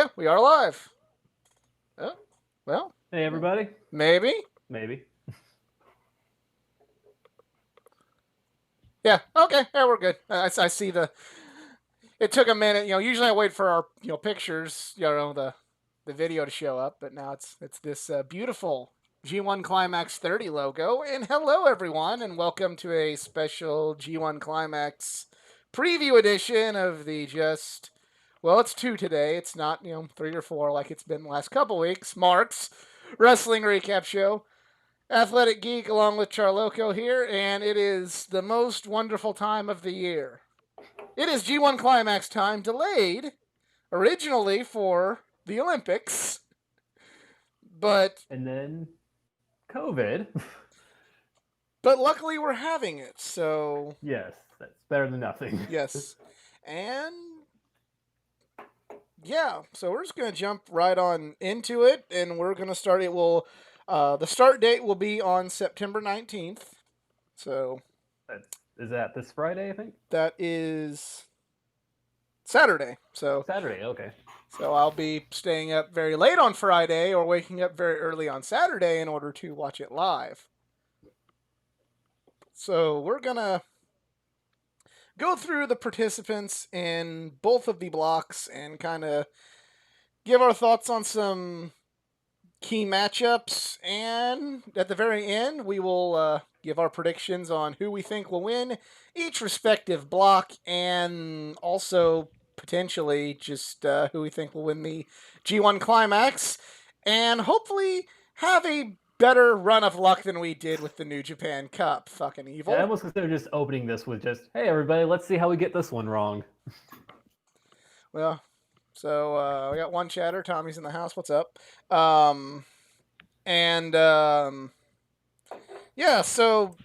Yeah, we are live. Oh, well, Hey everybody. maybe. Maybe. Yeah, okay. Yeah, we're good. I see the. It took a minute. Usually I wait for our pictures, the video to show up, but now it's this beautiful G1 Climax 30 logo. And hello everyone, and welcome to a special G1 Climax preview edition of the just. Well, it's two today. It's not three or four like it's been the last couple weeks. Mark's wrestling recap show. Athletic Geek along with Charloco here, and it is the most wonderful time of the year. It is G1 Climax time, delayed originally for the Olympics, but And then COVID. luckily we're having it. So Yes, that's better than nothing. yes, and yeah, so we're just gonna jump right on into it, and we're gonna start it. The start date will be on September 19th. So Is that this Friday, I think? that is Saturday. Saturday, okay. So I'll be staying up very late on Friday or waking up very early on Saturday in order to watch it live. So we're going to go through the participants in both of the blocks and kind of give our thoughts on some key matchups. And at the very end, we will give our predictions on who we think will win each respective block and also potentially just who we think will win the G1 Climax, and hopefully have a better run of luck than we did with the New Japan Cup. Fucking evil. Yeah, I almost consider just opening this with just, hey everybody, let's see how we get this one wrong. Well, so we got one chatter. Tommy's in the house. What's up? Yeah, so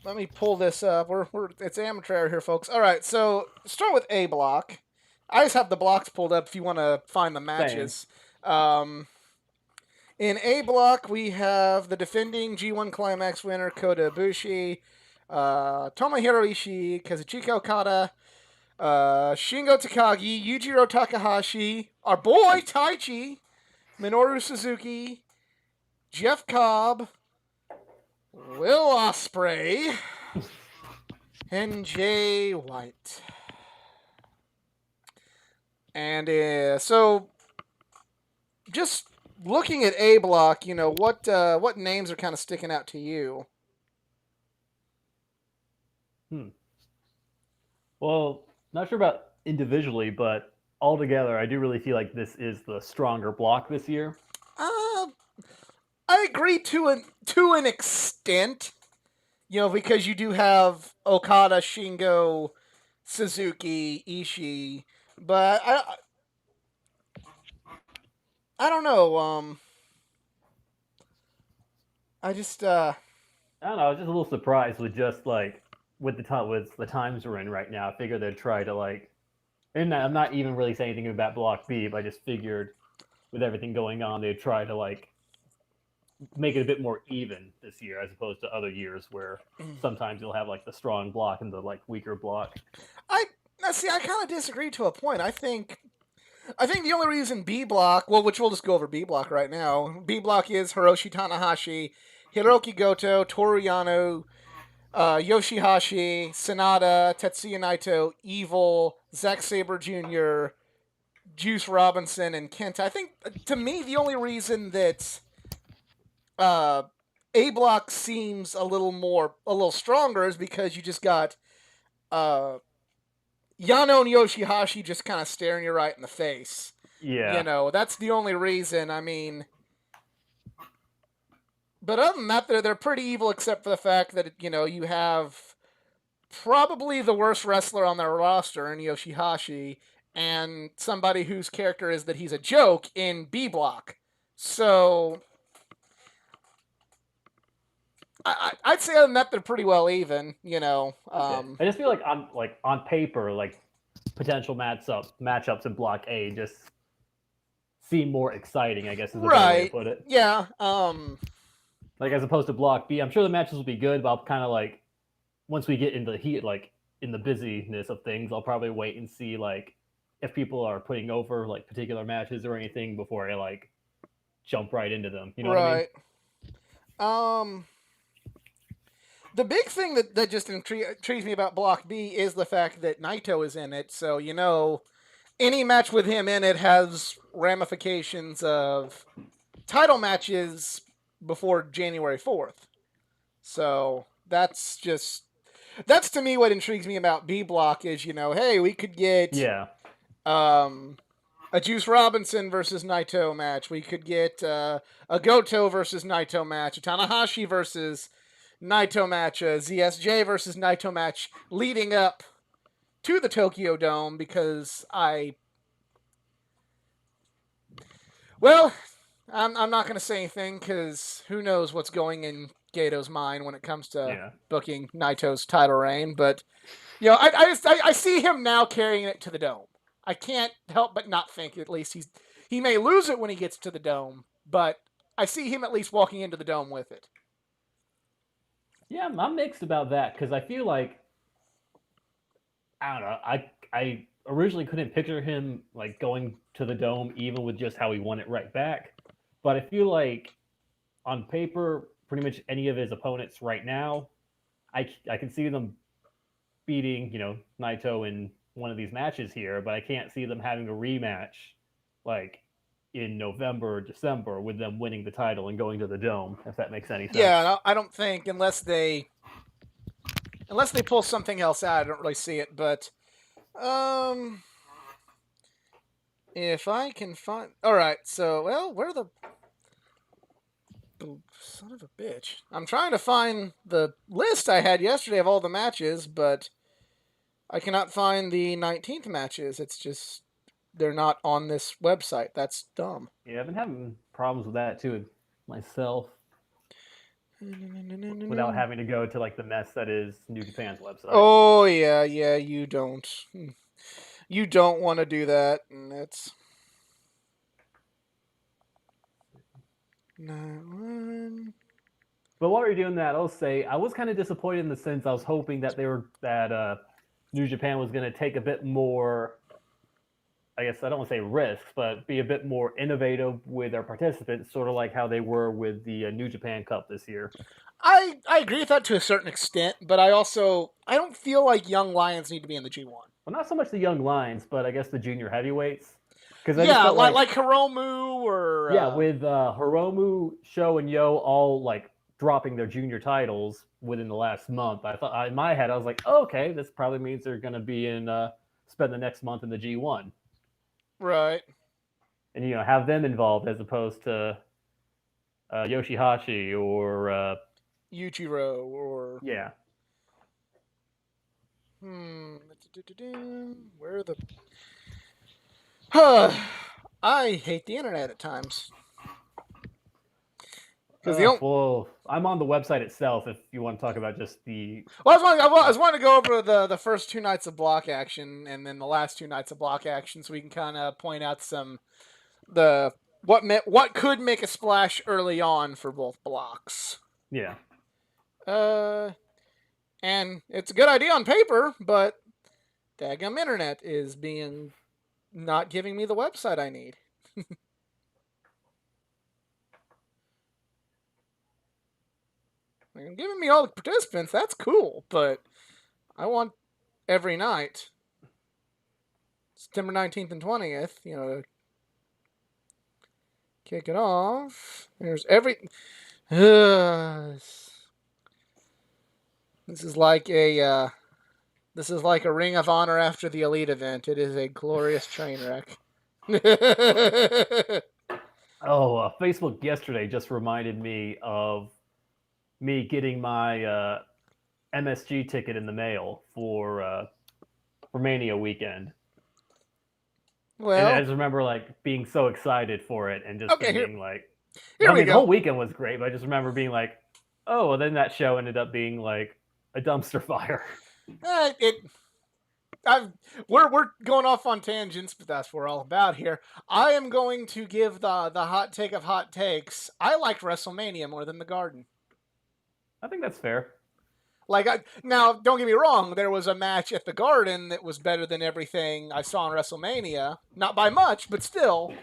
let me pull this up. It's amateur hour here, folks. All right, so start with A block. I just have the blocks pulled up if you want to find the matches. In A block, we have the defending G1 Climax winner Kota Ibushi, Tomohiro Ishii, Kazuchika Okada, Shingo Takagi, Yujiro Takahashi, our boy Taichi, Minoru Suzuki, Jeff Cobb, Will Ospreay, and Jay White. And so, just looking at A block, what names are kind of sticking out to you? Well, not sure about individually, but altogether, I do really feel like this is the stronger block this year. I agree to an extent, because you do have Okada, Shingo, Suzuki, Ishii, but I don't know. I just I don't know. I was just a little surprised with just like with the times we're in right now. I figured they'd try to like, and I'm not even really saying anything about Block B, but I just figured with everything going on, they'd try to like make it a bit more even this year as opposed to other years where sometimes you'll have like the strong block and the like weaker block. I kind of disagree to a point. I think the only reason B block, well, which we'll just go over B block right now. B block is Hiroshi Tanahashi, Hiroki Goto, Toru Yano, Yoshihashi, Sanada, Tetsuya Naito, Evil, Zack Sabre Jr., Juice Robinson, and Kenta. I think, to me, the only reason that A block seems a little stronger is because you just got Yano and Yoshihashi just kind of staring you right in the face. Yeah. That's the only reason. I mean, but other than that, they're pretty evil, except for the fact that you have probably the worst wrestler on their roster in Yoshihashi, and somebody whose character is that he's a joke in B block. So I'd say other than that, they're pretty well even. I just feel like on paper, like potential matchups in Block A just seem more exciting. I guess is a better way to put it. Yeah. Like as opposed to Block B, I'm sure the matches will be good, but I'll kind of like once we get into the heat, like in the busyness of things, I'll probably wait and see like if people are putting over like particular matches or anything before I like jump right into them. You know what I mean? Right. Um, the big thing that just intrigues me about Block B is the fact that Naito is in it. So any match with him in it has ramifications of title matches before January 4th. So that's to me what intrigues me about B Block is hey, we could get Yeah. um a Juice Robinson versus Naito match. We could get a Goto versus Naito match, a Tanahashi versus Naito match, a ZSJ versus Naito match leading up to the Tokyo Dome because well, I'm not going to say anything because who knows what's going in Gato's mind when it comes to Yeah. booking Naito's title reign. But I see him now carrying it to the Dome. I can't help but not think at least he may lose it when he gets to the Dome, but I see him at least walking into the Dome with it. Yeah, I'm mixed about that because I feel like I don't know. I originally couldn't picture him like going to the dome even with just how he won it right back, but I feel like on paper, pretty much any of his opponents right now, I can see them beating Naito in one of these matches here, but I can't see them having a rematch like in November or December with them winning the title and going to the dome. If that makes any sense. Yeah, I don't think unless they pull something else out, I don't really see it. But um, if I can find, all right. So where the son of a bitch? I'm trying to find the list I had yesterday of all the matches, but I cannot find the 19th matches. It's just they're not on this website. That's dumb. Yeah, I've been having problems with that too myself without having to go to like the mess that is New Japan's website. Oh yeah, yeah. You don't want to do that, and that's not one. But while you're doing that, I'll say I was kind of disappointed in the sense I was hoping that New Japan was going to take a bit more. I guess I don't want to say risks, but be a bit more innovative with their participants, sort of like how they were with the New Japan Cup this year. I agree with that to a certain extent, but I don't feel like young lions need to be in the G1. Well, not so much the young lions, but I guess the junior heavyweights, because I just Yeah, felt like Hiromu or yeah, with Hiromu, Sho, and Yo all like dropping their junior titles within the last month, I thought in my head I was like, oh, okay, this probably means they're going to be in spend the next month in the G1, right and have them involved as opposed to Yoshihashi or Yuchiro or yeah. hmm. Where are the? Huh. I hate the internet at times because the only. Well, I'm on the website itself. If you want to talk about just the Well, I was wanting to go over the first 2 nights of block action and then the last 2 nights of block action, so we can kind of point out the what could make a splash early on for both blocks. yeah. Uh, and it's a good idea on paper, but daggum internet is being not giving me the website I need. Like, giving me all the participants, that's cool, but I want every night. September 19th and 20th, to kick it off. There's every. This is like a Ring of Honor after the Elite event. It is a glorious train wreck. Oh, Facebook yesterday just reminded me of me getting my MSG ticket in the mail for Romania weekend. And I Well, just remember like being so excited for it and just okay, thinking like, here I we mean, the whole go. weekend was great, but I just remember being like, oh, and then that show ended up being like a dumpster fire. Uh, it. I've, we're going off on tangents, but that's what we're all about here. I am going to give the hot take of hot takes. I liked WrestleMania more than the Garden. I think that's fair. Now, don't get me wrong. There was a match at the Garden that was better than everything I saw in WrestleMania. Not by much, but still.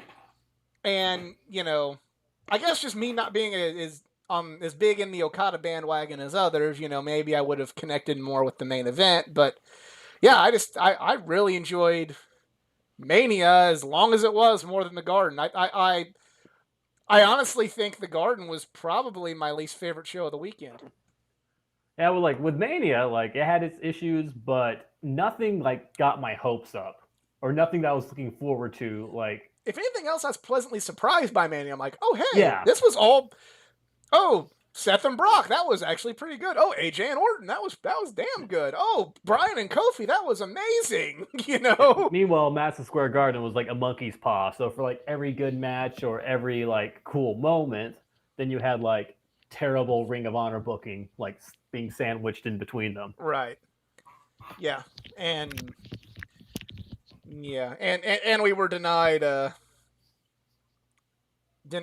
And I guess just me not being as big in the Okada bandwagon as others. Maybe I would have connected more with the main event. But yeah, I really enjoyed Mania as long as it was more than the Garden. I honestly think the Garden was probably my least favorite show of the weekend. Yeah, well, like with Mania, like it had its issues, but nothing like got my hopes up, or nothing that I was looking forward to. Like, If anything else, I was pleasantly surprised by Mania. I'm like, oh hey, yeah, this was all. Oh, Seth and Brock, that was actually pretty good. Oh, AJ and Orton, that was damn good. Oh, Brian and Kofi, that was amazing. Meanwhile, Madison Square Garden was like a monkey's paw. So for like every good match or every like cool moment, then you had like terrible Ring of Honor booking, like being sandwiched in between them. Right. Yeah, and and we were denied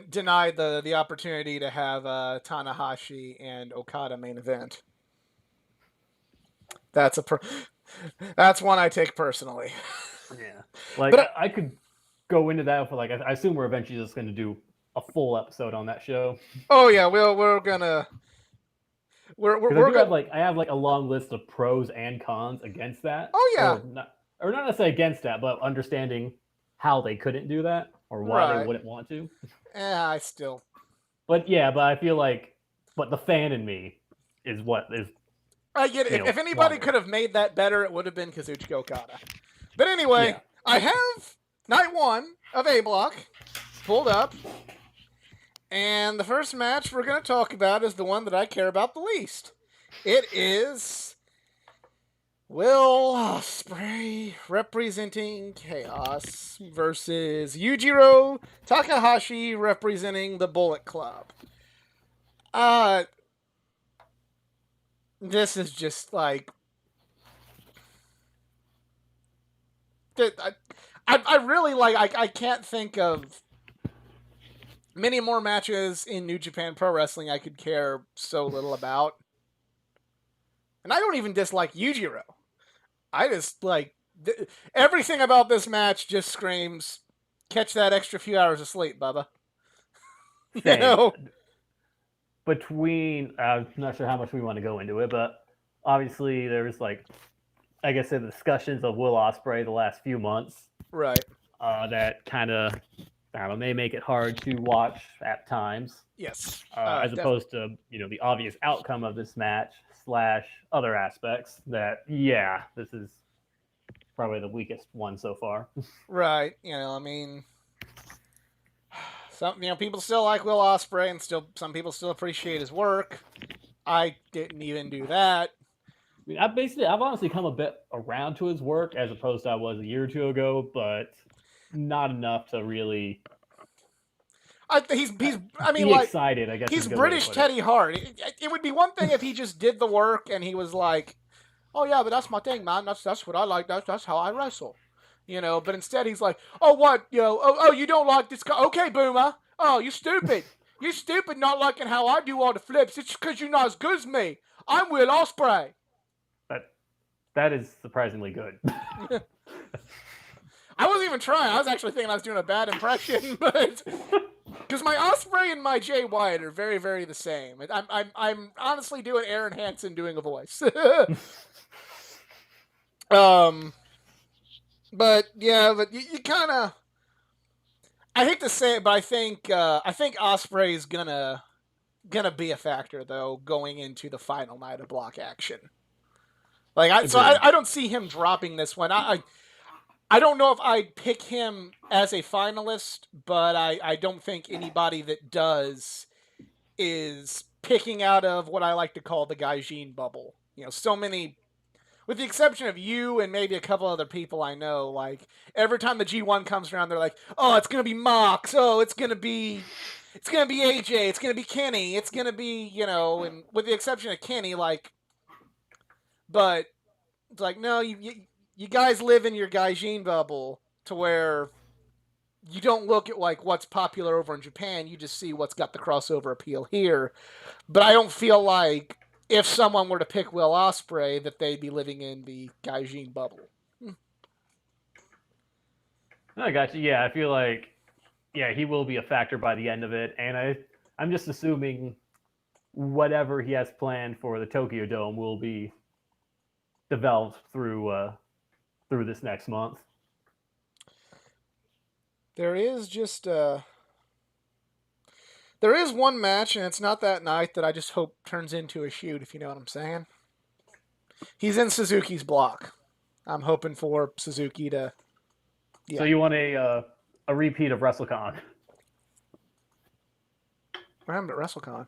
denied the opportunity to have Tanahashi and Okada main event. That's that's one I take personally. Yeah, like But I could go into that for like I assume we're eventually just going to do a full episode on that show. oh yeah, we're gonna we're I have like a long list of pros and cons against that. Oh yeah, or not necessarily against that, but understanding how they couldn't do that or why they wouldn't want to. Yeah, I still. But yeah, but I feel like, but the fan in me is what is. I get it. If anybody could have made that better, it would have been Kazuchika Okada. But anyway, yeah. I have night 1 of A Block pulled up. And the first match we're going to talk about is the one that I care about the least. It is Will Ospreay representing Chaos versus Yujiro Takahashi representing the Bullet Club. This is just like I really like I can't think of many more matches in New Japan Pro Wrestling I could care so little about. And I don't even dislike Yujiro. I just like everything about this match just screams catch that extra few hours of sleep, Bubba. Between I'm not sure how much we want to go into it, but obviously there's like I guess the discussions of Will Ospreay the last few months. Right. That kind of may make it hard to watch at times. Yes. As opposed to the obvious outcome of this match / other aspects that this is probably the weakest one so far. Right. I mean, some people still like Will Ospreay, and some people still appreciate his work. I didn't even do that. I mean, I've honestly come a bit around to his work as opposed to I was a year or two ago, but not enough to really. He's I mean, like excited. I guess he's British Teddy Hart. It would be one thing if he just did the work and he was like, "Oh yeah, but that's my thing, man. That's what I like. That's how I wrestle." But instead he's like, "Oh what? Oh you don't like this guy? Okay, Boomer. Oh, you stupid. You stupid not liking how I do all the flips. It's because you're not as good as me. I'm Will Ospreay." That is surprisingly good. I wasn't even trying. I was actually thinking I was doing a bad impression, but because my Ospreay and my Jay Wyatt are very, very the same. I'm honestly doing Aaron Hansen doing a voice. But yeah, but you kind of. I hate to say it, but I think Ospreay is gonna be a factor though going into the final night of block action. Like I don't see him dropping this one. I don't know if I'd pick him as a finalist, but I don't think anybody that does is picking out of what I like to call the Gaijin bubble. So many, with the exception of you and maybe a couple other people I know, like every time the G1 comes around, they're like, "Oh, it's gonna be Mox. Oh, it's gonna be AJ. It's gonna be Kenny. It's gonna be and with the exception of Kenny, like, but it's like no, you guys live in your Gaijin bubble to where you don't look at like what's popular over in Japan. You just see what's got the crossover appeal here. But I don't feel like if someone were to pick Will Ospreay, that they'd be living in the Gaijin bubble. I got you. Yeah, I feel like he will be a factor by the end of it, and I'm just assuming whatever he has planned for the Tokyo Dome will be developed through this next month. There is just there is one match, and it's not that night, that I just hope turns into a shoot. If you know what I'm saying. He's in Suzuki's block. I'm hoping for Suzuki to. Yeah. So you want a repeat of WrestleCon? What happened at WrestleCon?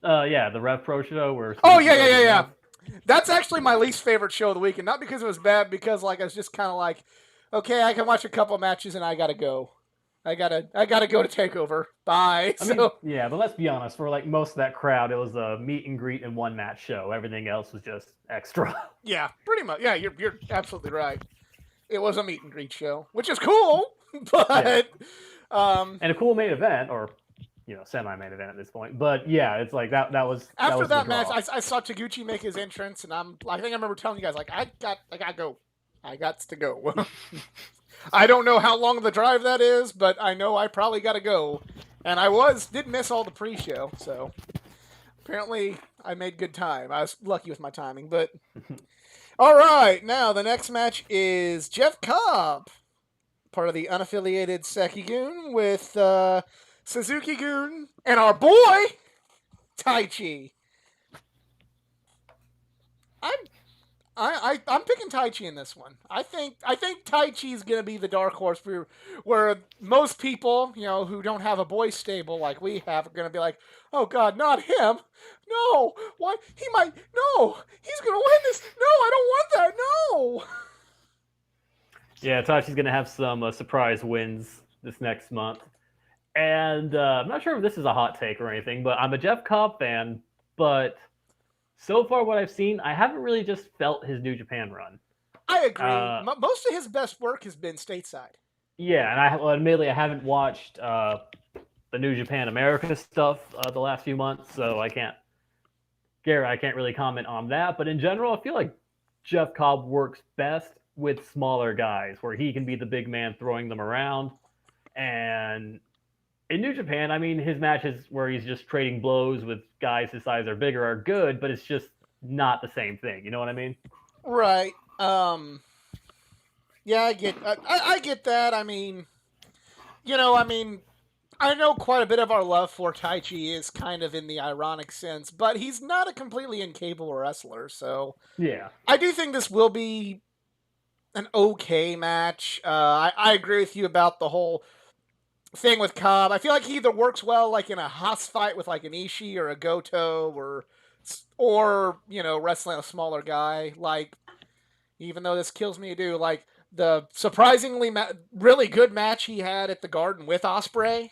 Yeah, the Rev Pro show where. Oh yeah. That's actually my least favorite show of the weekend. Not because it was bad, because like I was just kind of like, okay, I can watch a couple matches and I gotta go. I gotta go to Takeover. Bye. I mean, yeah, but let's be honest. For like most of that crowd, it was a meet and greet and one match show. Everything else was just extra. Yeah, pretty much. Yeah, you're absolutely right. It was a meet and greet show, which is cool, but and a cool main event, or semi-main event at this point. But yeah, it's like that was after that match. I saw Taguchi make his entrance, and I think I remember telling you guys like I gotta go. I got to go. I don't know how long of the drive that is, but I know I probably got to go. And I did miss all the pre-show, so apparently I made good time. I was lucky with my timing, but all right. Now the next match is Jeff Cobb, part of the unaffiliated Sekigun, with Suzuki-gun and our boy Taichi. I'm picking Taichi in this one. I think Taichi is gonna be the dark horse for where most people, who don't have a boys stable like we have, are gonna be like, oh God, not him. No, why he might no, he's gonna win this. No, I don't want that. No. Yeah, Taichi's gonna have some surprise wins this next month, and I'm not sure if this is a hot take or anything, but I'm a Jeff Cobb fan, but so far, what I've seen, I haven't really just felt his New Japan run. I agree. Most of his best work has been stateside. Yeah, and admittedly, I haven't watched the New Japan America stuff the last few months, so I can't really comment on that. But in general, I feel like Jeff Cobb works best with smaller guys, where he can be the big man throwing them around. And in New Japan, I mean, his matches where he's just trading blows with guys his size or bigger are good, but it's just not the same thing. You know what I mean? Right. Yeah, I get that. I mean, I know quite a bit of our love for Taichi is kind of in the ironic sense, but he's not a completely incapable wrestler. So yeah, I do think this will be an okay match. I agree with you about the whole thing with Cobb. I feel like he either works well like in a Haas fight with like an Ishii or a Goto, or wrestling a smaller guy. Like, even though this kills me to do, like the surprisingly really good match he had at the Garden with Ospreay.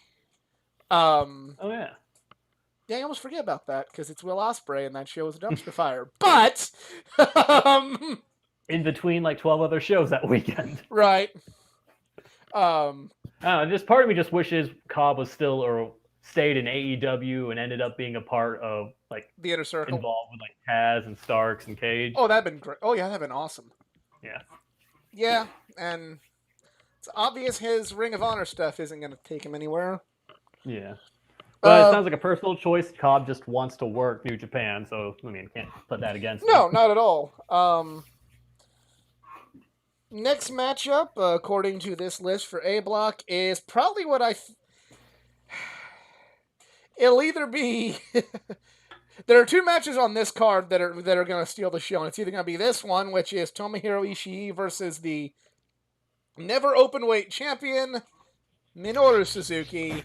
Oh yeah. Yeah, I almost forget about that because it's Will Ospreay and that show was a dumpster fire. But in between like 12 other shows that weekend. Right. Just part of me just wishes Cobb was still or stayed in AEW and ended up being a part of like the Inner Circle, involved with like Taz and Starks and Cage. Oh, that'd been great. Oh yeah, that'd been awesome. Yeah. Yeah, and it's obvious his Ring of Honor stuff isn't going to take him anywhere. Yeah. But it sounds like a personal choice. Cobb just wants to work New Japan, so I mean, can't put that against him. No, not at all. Next matchup, according to this list for A Block, is probably what it'll either be. There are two matches on this card that are going to steal the show, and it's either going to be this one, which is Tomohiro Ishii versus the never openweight champion Minoru Suzuki.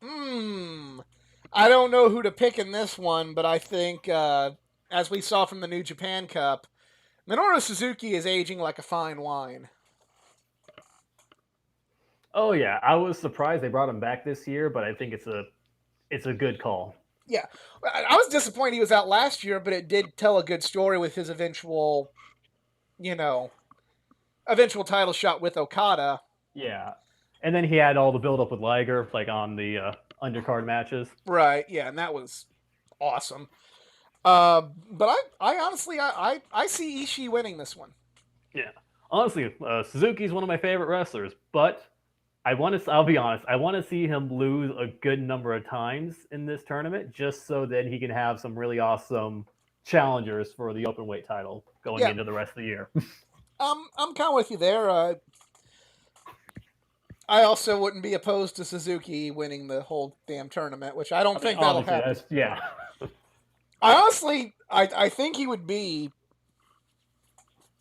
I don't know who to pick in this one, but I think, as we saw from the New Japan Cup, Minoru Suzuki is aging like a fine wine. Oh yeah, I was surprised they brought him back this year, but I think it's a good call. Yeah, I was disappointed he was out last year, but it did tell a good story with his eventual title shot with Okada. Yeah, and then he had all the build up with Liger, like on the undercard matches. Right. Yeah, and that was awesome. But I honestly, I see Ishii winning this one. Yeah. Honestly, Suzuki's one of my favorite wrestlers, but I want to. I'll be honest. I want to see him lose a good number of times in this tournament, just so that he can have some really awesome challengers for the open weight title going Yeah, into the rest of the year. I'm kind of with you there. I also wouldn't be opposed to Suzuki winning the whole damn tournament, which I don't I mean, think that'll obviously, happen. that's yeah. I honestly, I think he would be.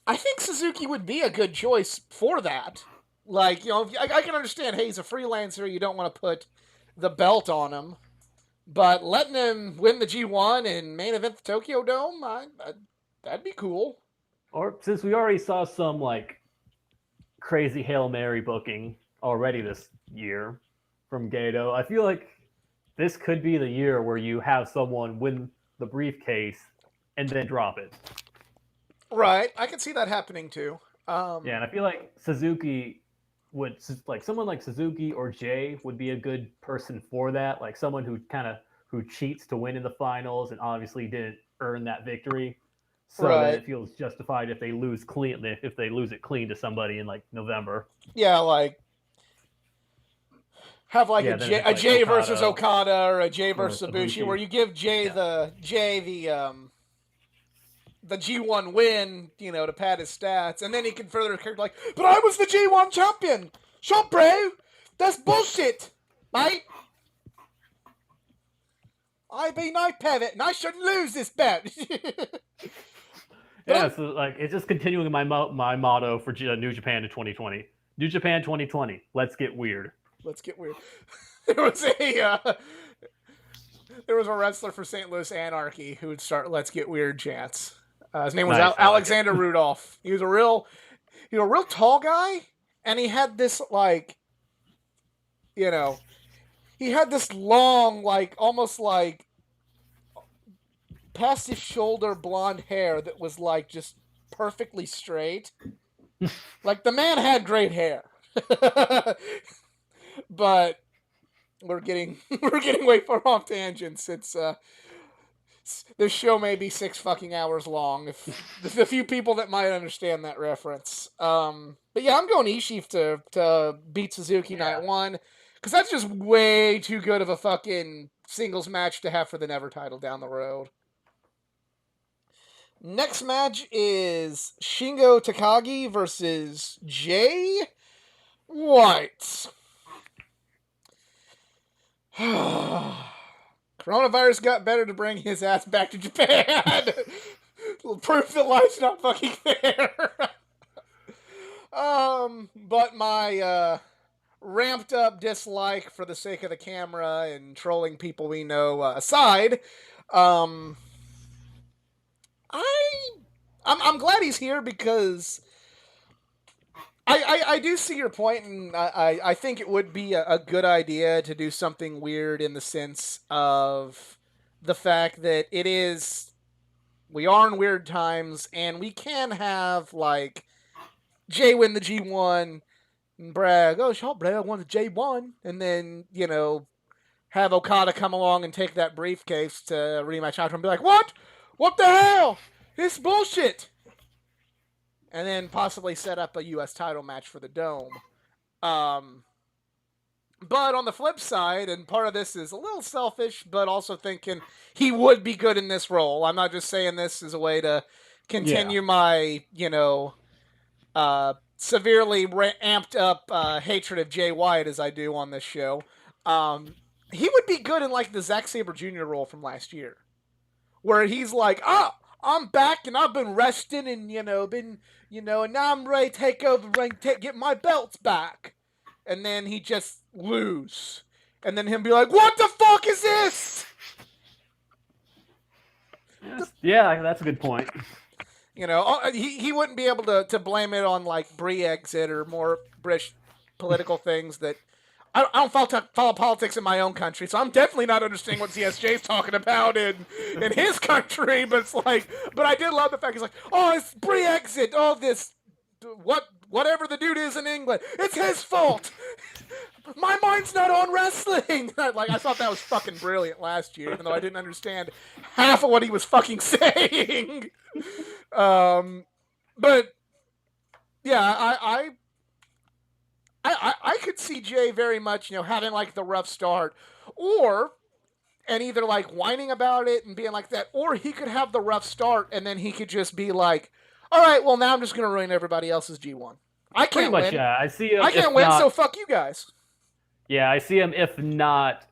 I think Suzuki would be a good choice for that. Like, I can understand. Hey, he's a freelancer. You don't want to put the belt on him, but letting him win the G1 and main event the Tokyo Dome, that'd be cool. Or since we already saw some like crazy Hail Mary booking already this year from Gato, I feel like this could be the year where you have someone win the briefcase and then drop it. Right, I can see that happening too. Yeah, and I feel like Suzuki would like someone like Suzuki or Jay would be a good person for that. Like someone who kind of who cheats to win in the finals and obviously didn't earn that victory. So then Right. it feels justified if they lose clean if they lose it clean to somebody in like November. Yeah, like have like Yeah, then if it's A like Jay versus Okada Okada or a Jay or versus Ibushi, where Ibushi. you give Yeah. Jay the G1 win, to pad his stats, and then he can further character like, but I was the G1 champion. Shut, bro. That's bullshit, mate. I be no pivot, and I shouldn't lose this bet. Yeah, so like it's just continuing my motto for New Japan in 2020. New Japan 2020. Let's get weird. Let's get weird. There was a there was a wrestler for St. Louis Anarchy who would start "Let's Get Weird" chants. His name was Nice. I like it. Alexander Rudolph. He was a real tall guy, and he had this like, he had this long, like almost like past his shoulder blonde hair that was like just perfectly straight. Like the man had great hair, but we're getting way far off tangents. It's this show may be 6 fucking hours long. If the few people that might understand that reference. But yeah, I'm going Ishii to beat Suzuki night one because that's just way too good of a fucking singles match to have for the Never title down the road. Next match is Shingo Takagi versus Jay White. Coronavirus got better to bring his ass back to Japan. Proof that life's not fucking fair. But my ramped up dislike for the sake of the camera and trolling people we know aside, I'm glad he's here because I do see your point, and I think it would be a good idea to do something weird in the sense of the fact that we are in weird times, and we can have, like, Jay win the G1 and brag, oh, shut brag, I won the J1, and then, have Okada come along and take that briefcase to rematch after and be like, what? What the hell? It's bullshit. And then possibly set up a U.S. title match for the Dome. But on the flip side, and part of this is a little selfish, but also thinking he would be good in this role. I'm not just saying this as a way to continue my, severely amped up hatred of Jay White as I do on this show. He would be good in like the Zack Sabre Jr. role from last year, where he's like, I'm back and I've been resting and and now I'm ready to take over and get my belts back. And then he just lose. And then him be like, what the fuck is this? Yeah, that's a good point. He wouldn't be able to blame it on like Brexit or more British political things that I don't follow politics in my own country, so I'm definitely not understanding what CSJ's talking about in his country. But it's like, but I did love the fact he's like, oh, it's Brexit, all this, whatever the dude is in England, it's his fault. My mind's not on wrestling. Like I thought that was fucking brilliant last year, even though I didn't understand half of what he was fucking saying. um, but yeah, I could see Jay very much, having like the rough start, or and either like whining about it and being like that, or he could have the rough start and then he could just be like, all right, well now I'm just gonna ruin everybody else's G1. I Pretty can't much, win. yeah. I see him I can't if win, so not. fuck you guys. Yeah, I see him if not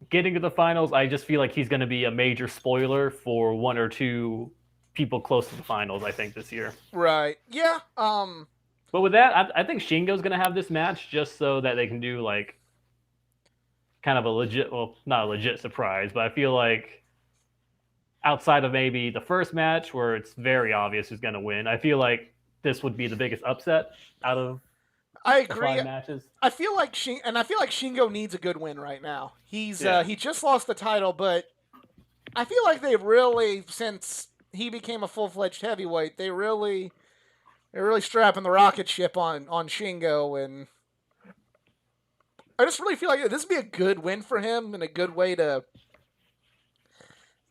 getting to the finals. I just feel like he's going to be a major spoiler for one or two people close to the finals. I think this year. Right. Yeah. But with that, I think Shingo's going to have this match just so that they can do like kind of a legit, well, not a legit surprise, but I feel like outside of maybe the first match where it's very obvious who's going to win, I feel like this would be the biggest upset out of I the agree. 5 matches. I feel like Shingo needs a good win right now. Yeah. He just lost the title, but I feel like they really, since he became a full fledged heavyweight, they're really strapping the rocket ship on Shingo, and I just really feel like this would be a good win for him and a good way to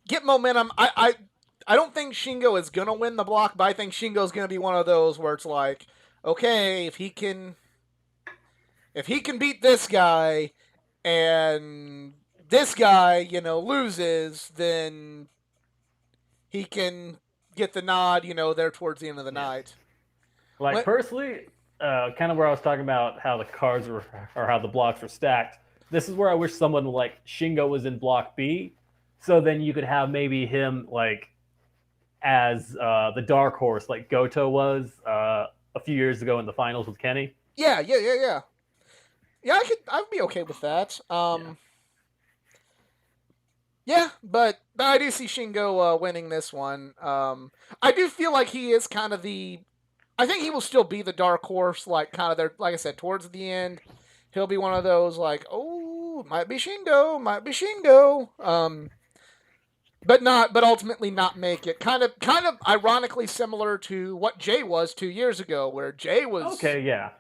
get momentum. I don't think Shingo is gonna win the block, but I think Shingo's gonna be one of those where it's like, okay, if he can beat this guy and this guy, loses, then he can get the nod, there towards the end of the Yeah. night. Like What? personally, kind of where I was talking about how the cards were or how the blocks were stacked. This is where I wish someone like Shingo was in block B, so then you could have maybe him like as the dark horse like Goto was a few years ago in the finals with Kenny. Yeah. Yeah, I'd be okay with that. Yeah. Yeah, but I do see Shingo winning this one. I do feel like he is kind of the. I think he will still be the dark horse, like kind of there. Like I said, towards the end, he'll be one of those like, oh, might be Shingo, might be Shingo. But ultimately not make it. Kind of ironically similar to what Jay was 2 years ago, where Jay was, Okay. Yeah.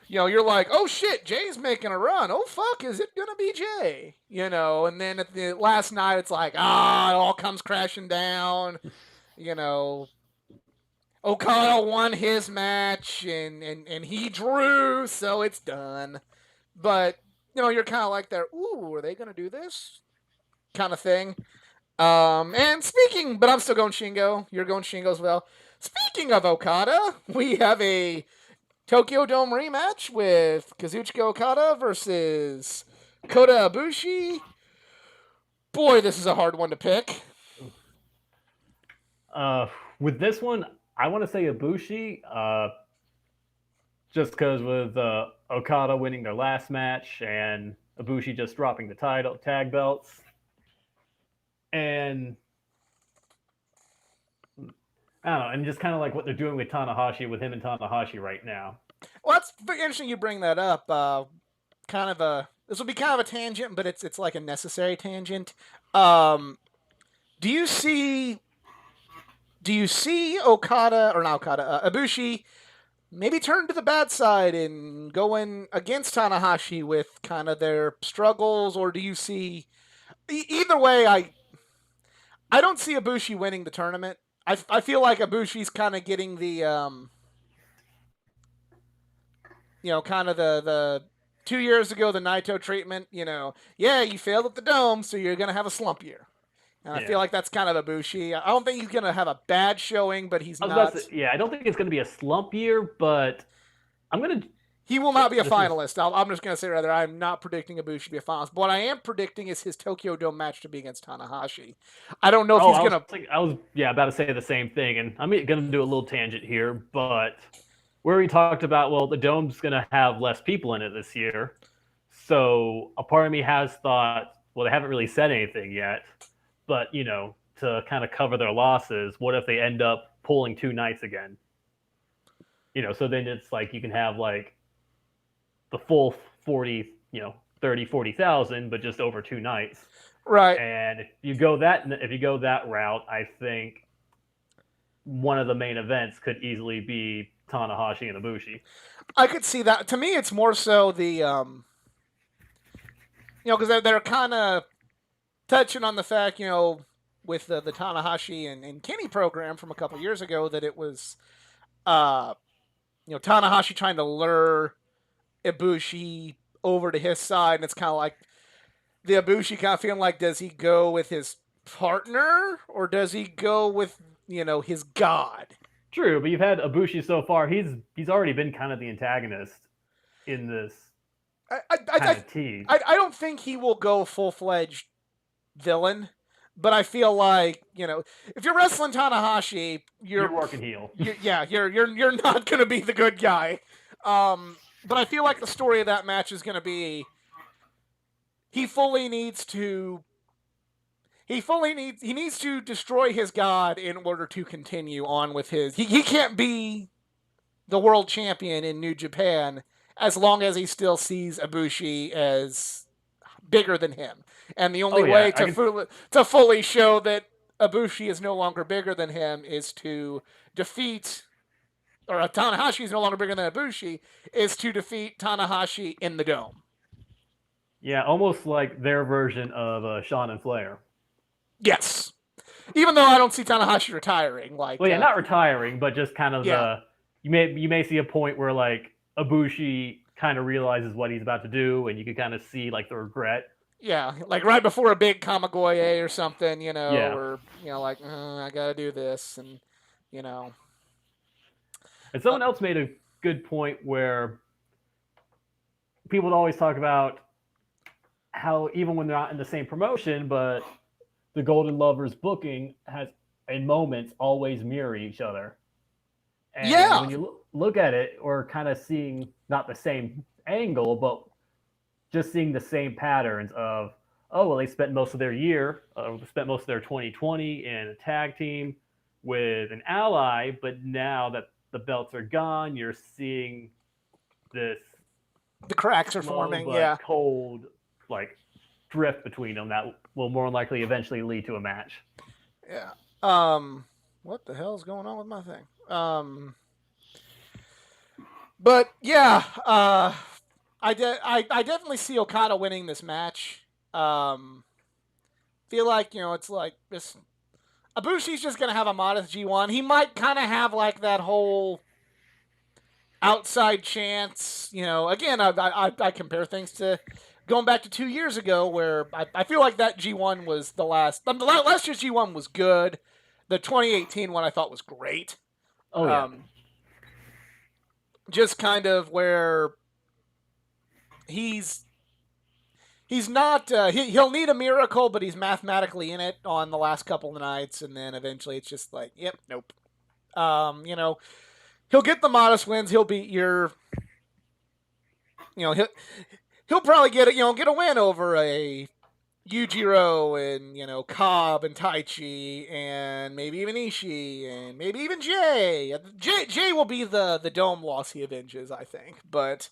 you're like, oh shit, Jay's making a run. Oh fuck, is it gonna be Jay? And then at the last night, it's like, it all comes crashing down. You know, Okada won his match and he drew, so it's done. But you're kind of like there. Ooh, are they gonna do this kind of thing? And speaking, but I'm still going Shingo. You're going Shingo as well. Speaking of Okada, we have a Tokyo Dome rematch with Kazuchika Okada versus Kota Ibushi. Boy, this is a hard one to pick. Uh, with this one, I want to say Ibushi, just because with Okada winning their last match and Ibushi just dropping the title tag belts, and I don't know, and just kind of like what they're doing with Tanahashi, with him and Tanahashi right now. Well, that's very interesting you bring that up. This will be kind of a tangent, but it's like a necessary tangent. Um, do you see Okada or not Okada Ibushi maybe turn to the bad side and going against Tanahashi with kind of their struggles, or do you see either way? I don't see Ibushi winning the tournament. I feel like Ibushi's kind of getting the kind of the 2 years ago the Naito treatment. Yeah, you failed at the Dome, so you're gonna have a slump year. And I feel Yeah. like that's kind of Ibushi. I don't think he's gonna have a bad showing, but he's I was about not. to say, yeah, I don't think it's going to be a slump year, but I'm going to. He will not be a This is. finalist. I'm just going to say rather, I'm not predicting Ibushi to be a finalist. But what I am predicting is his Tokyo Dome match to be against Tanahashi. I don't know if Oh, he's going to. I was, yeah, about to say the same thing, and I'm going to do a little tangent here, but where we talked about, well, the Dome's going to have less people in it this year. So a part of me has thought, well, they haven't really said anything yet, but, to kind of cover their losses, what if they end up pulling 2 nights again? So then it's like you can have like the full 40, 30, 40,000, but just over 2 nights. Right. And if you go that route, I think one of the main events could easily be Tanahashi and Ibushi. I could see that. To me, it's more so because they're kind of touching on the fact, with the Tanahashi and Kenny program from a couple years ago, that it was, uh, Tanahashi trying to lure Ibushi over to his side, and it's kind of like the Ibushi kind of feeling like, does he go with his partner or does he go with his god? True, but you've had Ibushi so far. He's already been kind of the antagonist in this I I, kind I, of tease. I don't think he will go full fledged villain, but I feel like if you're wrestling Tanahashi, You're working heel. you're not gonna be the good guy. But I feel like the story of that match is gonna be he fully needs to he needs to destroy his god in order to continue on with his he can't be the world champion in New Japan as long as he still sees Ibushi as bigger than him. And the only Oh way yeah, I to can. fully show that Ibushi is no longer bigger than him is to defeat, or Tanahashi is no longer bigger than Ibushi, is to defeat Tanahashi in the dome. Yeah, almost like their version of Sean and Flair. Yes. Even though I don't see Tanahashi retiring, Well, yeah, not retiring, but just kind of yeah, the you may see a point where like Ibushi kind of realizes what he's about to do, and you can kind of see like the regret. yeah, like right before a big Kamagoye or something, Yeah, or like I gotta do this, and you know, and uh, someone else made a good point where people would always talk about how even when they're not in the same promotion, but the Golden Lovers booking has in moments always mirror each other. And yeah, when you look at it, we're kind of seeing not the same angle, but just seeing the same patterns of, oh, well, they spent most of their year, spent most of their 2020 in a tag team with an ally, but now that the belts are gone, you're seeing this the cracks are slow forming. but Yeah, cold, like, drift between them that will more likely eventually lead to a match. yeah. What the hell is going on with my thing? But yeah, I definitely see Okada winning this match. Feel like it's like this. Ibushi's just gonna have a modest G1. He might kind of have like that whole outside chance. Again, I compare things to going back to 2 years ago, where I feel like that G1 was the last. The last year's G1 was good. The 2018 one I thought was great. Oh, yeah. Um, just kind of where he's not he'll need a miracle, but he's mathematically in it on the last couple of nights, and then eventually it's just like, yep, nope. He'll get the modest wins. He'll beat your, he'll probably get a win over a Yujiro and Cobb and Taichi and maybe even Ishii and maybe even Jay. Jay will be the dome loss he avenges, I think. But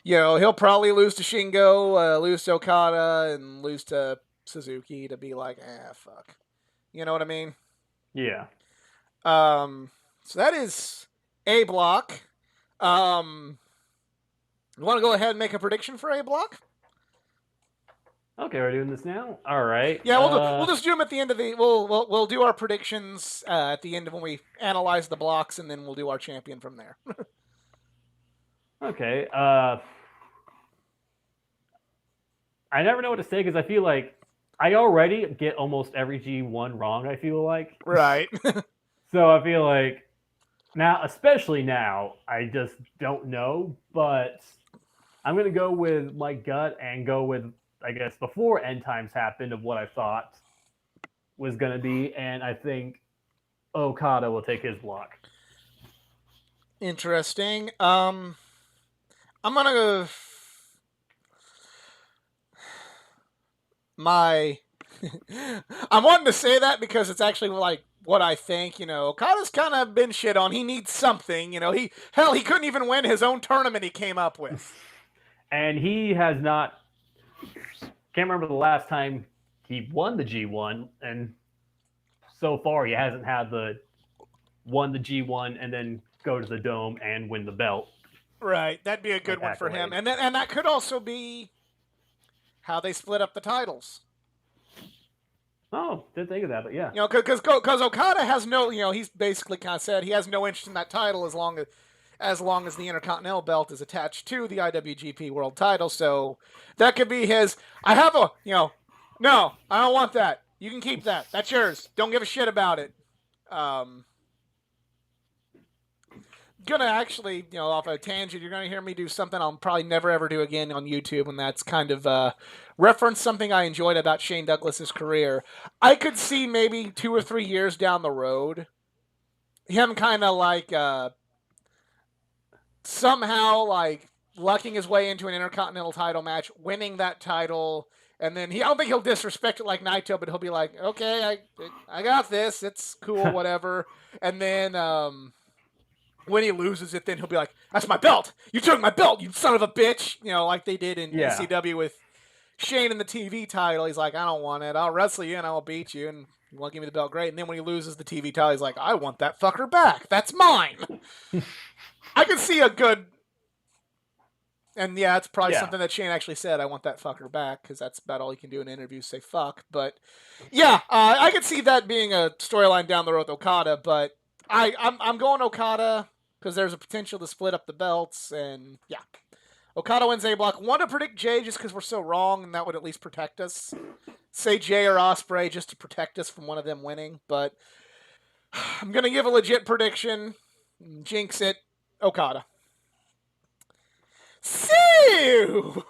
he'll probably lose to Shingo, lose to Okada, and lose to Suzuki to be like, fuck. You know what I mean? Yeah. So that is A block. You want to go ahead and make a prediction for A block? Okay, we're doing this now. All right. Yeah, we'll just do them at the end of the. We'll do our predictions at the end of when we analyze the blocks, and then we'll do our champion from there. Okay. I never know what to say because I feel like I already get almost every G1 wrong, I feel like. Right. So I feel like now, especially now, I just don't know. But I'm going to go with my gut and go with, I guess, before end times happened of what I thought was going to be. And I think Okada will take his block. Interesting. I'm gonna go. My. I'm wanting to say that because it's actually like what I think. Okada's kind of been shit on. He needs something. He couldn't even win his own tournament he came up with. And he has not. Can't remember the last time he won the G1, and so far he hasn't had won the G1 and then go to the Dome and win the belt. Right, that'd be a good Like one for him, accolade. and that could also be how they split up the titles. Oh, didn't think of that, but yeah. You know, because Okada has no, you know, he's basically kind of said he has no interest in that title as long as the Intercontinental belt is attached to the IWGP World Title. So that could be his. I have a, you know, no, I don't want that. You can keep that. That's yours. Don't give a shit about it. Um, gonna actually, you know, off a tangent, you're gonna hear me do something I'll probably never ever do again on YouTube, and that's kind of reference something I enjoyed about Shane Douglas's career. I could see maybe 2 or 3 years down the road, him kind of like somehow like lucking his way into an Intercontinental title match, winning that title, and then I don't think he'll disrespect it like Naito, but he'll be like, okay, I got this, it's cool, whatever, and then when he loses it, then he'll be like, "That's my belt! You took my belt, you son of a bitch!" You know, like they did in Yeah. ECW with Shane in the TV title. He's like, "I don't want it. I'll wrestle you and I'll beat you, and you want to give me the belt, great." And then when he loses the TV title, he's like, "I want that fucker back. That's mine." I could see a good, and yeah, it's probably something that Shane actually said. I want that fucker back because that's about all he can do in interviews. Say fuck, but yeah, I could see that being a storyline down the road with Okada. But I'm going Okada because there's a potential to split up the belts, and yeah, Okada wins A block. Want to predict Jay just because we're so wrong, and that would at least protect us. Say Jay or Ospreay just to protect us from one of them winning, but I'm gonna give a legit prediction. Jinx it, Okada. So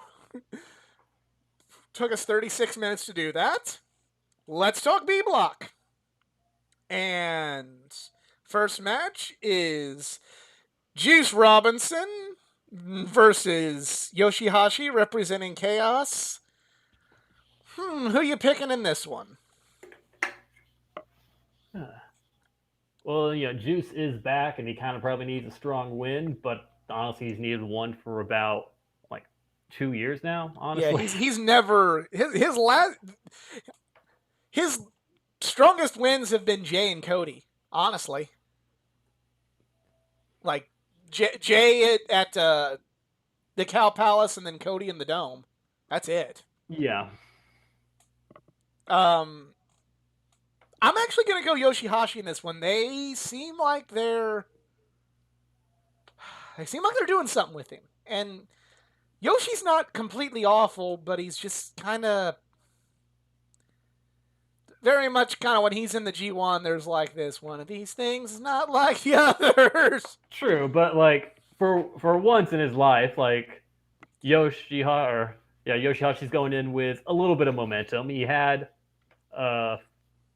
took us 36 minutes to do that. Let's talk B block. And first match is Juice Robinson versus Yoshihashi representing Chaos. Who you picking in this one? Well, you know, Juice is back, and he kind of probably needs a strong win, but honestly, he's needed one for about like 2 years now. Honestly, Yeah, he's never his strongest wins have been Jay and Cody. Honestly, like Jay at the Cow Palace, and then Cody in the Dome. That's it. yeah. I'm actually gonna go Yoshihashi in this one. They seem like they're doing something with him, and Yoshi's not completely awful, but he's just kind of very much kind of when he's in the G1. There's like this one of these things is not like the others. True, but like for once in his life, like Yoshihashi's going in with a little bit of momentum. He had the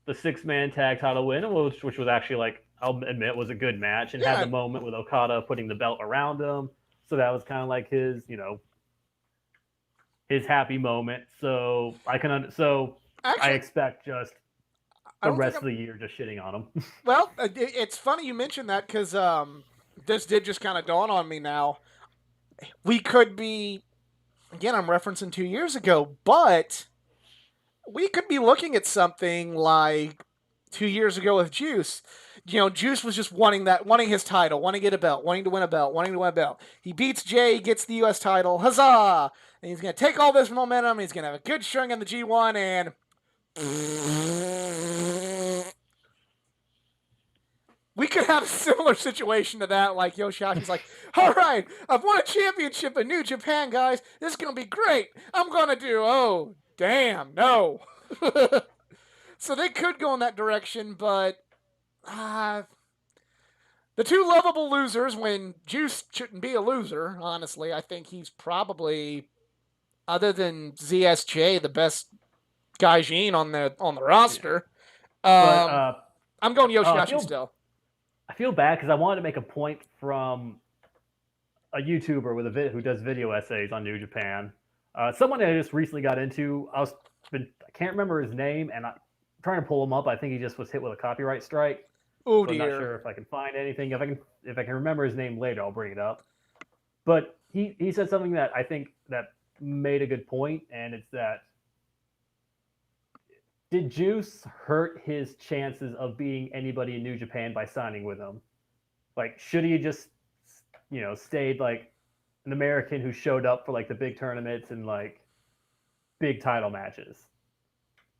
6-man tag title win, which was actually, like, I'll admit, was a good match, and had the moment with Okada putting the belt around him. So that was kind of like his, you know, his happy moment. So I expect just the rest of the year just shitting on him. Well, it's funny you mentioned that because this did just kind of dawn on me now. We could be, again, I'm referencing 2 years ago, but we could be looking at something like 2 years ago with Juice. You know, Juice was just wanting his title, wanting to get a belt, wanting to win a belt. He beats Jay, gets the U.S. title, huzzah! And he's going to take all this momentum, he's going to have a good showing in the G1, and we could have a similar situation to that. Like Yoshihashi's like, all right, I've won a championship in New Japan, guys. This is going to be great. I'm going to do, oh, damn, no. So they could go in that direction, but the two lovable losers, when Juice shouldn't be a loser, honestly, I think he's probably, other than ZSJ, the best Gaijin on the roster. I'm going Yoshihashi still. I feel bad because I wanted to make a point from a YouTuber who does video essays on New Japan. Someone I just recently got into. I can't remember his name, and I'm trying to pull him up. I think he just was hit with a copyright strike. Oh so dear. I'm not sure if I can find anything. If I can remember his name later, I'll bring it up. But he said something that I think that made a good point, and it's that, did Juice hurt his chances of beating anybody in New Japan by signing with him? Like, should he just, you know, stayed like an American who showed up for like the big tournaments and like big title matches.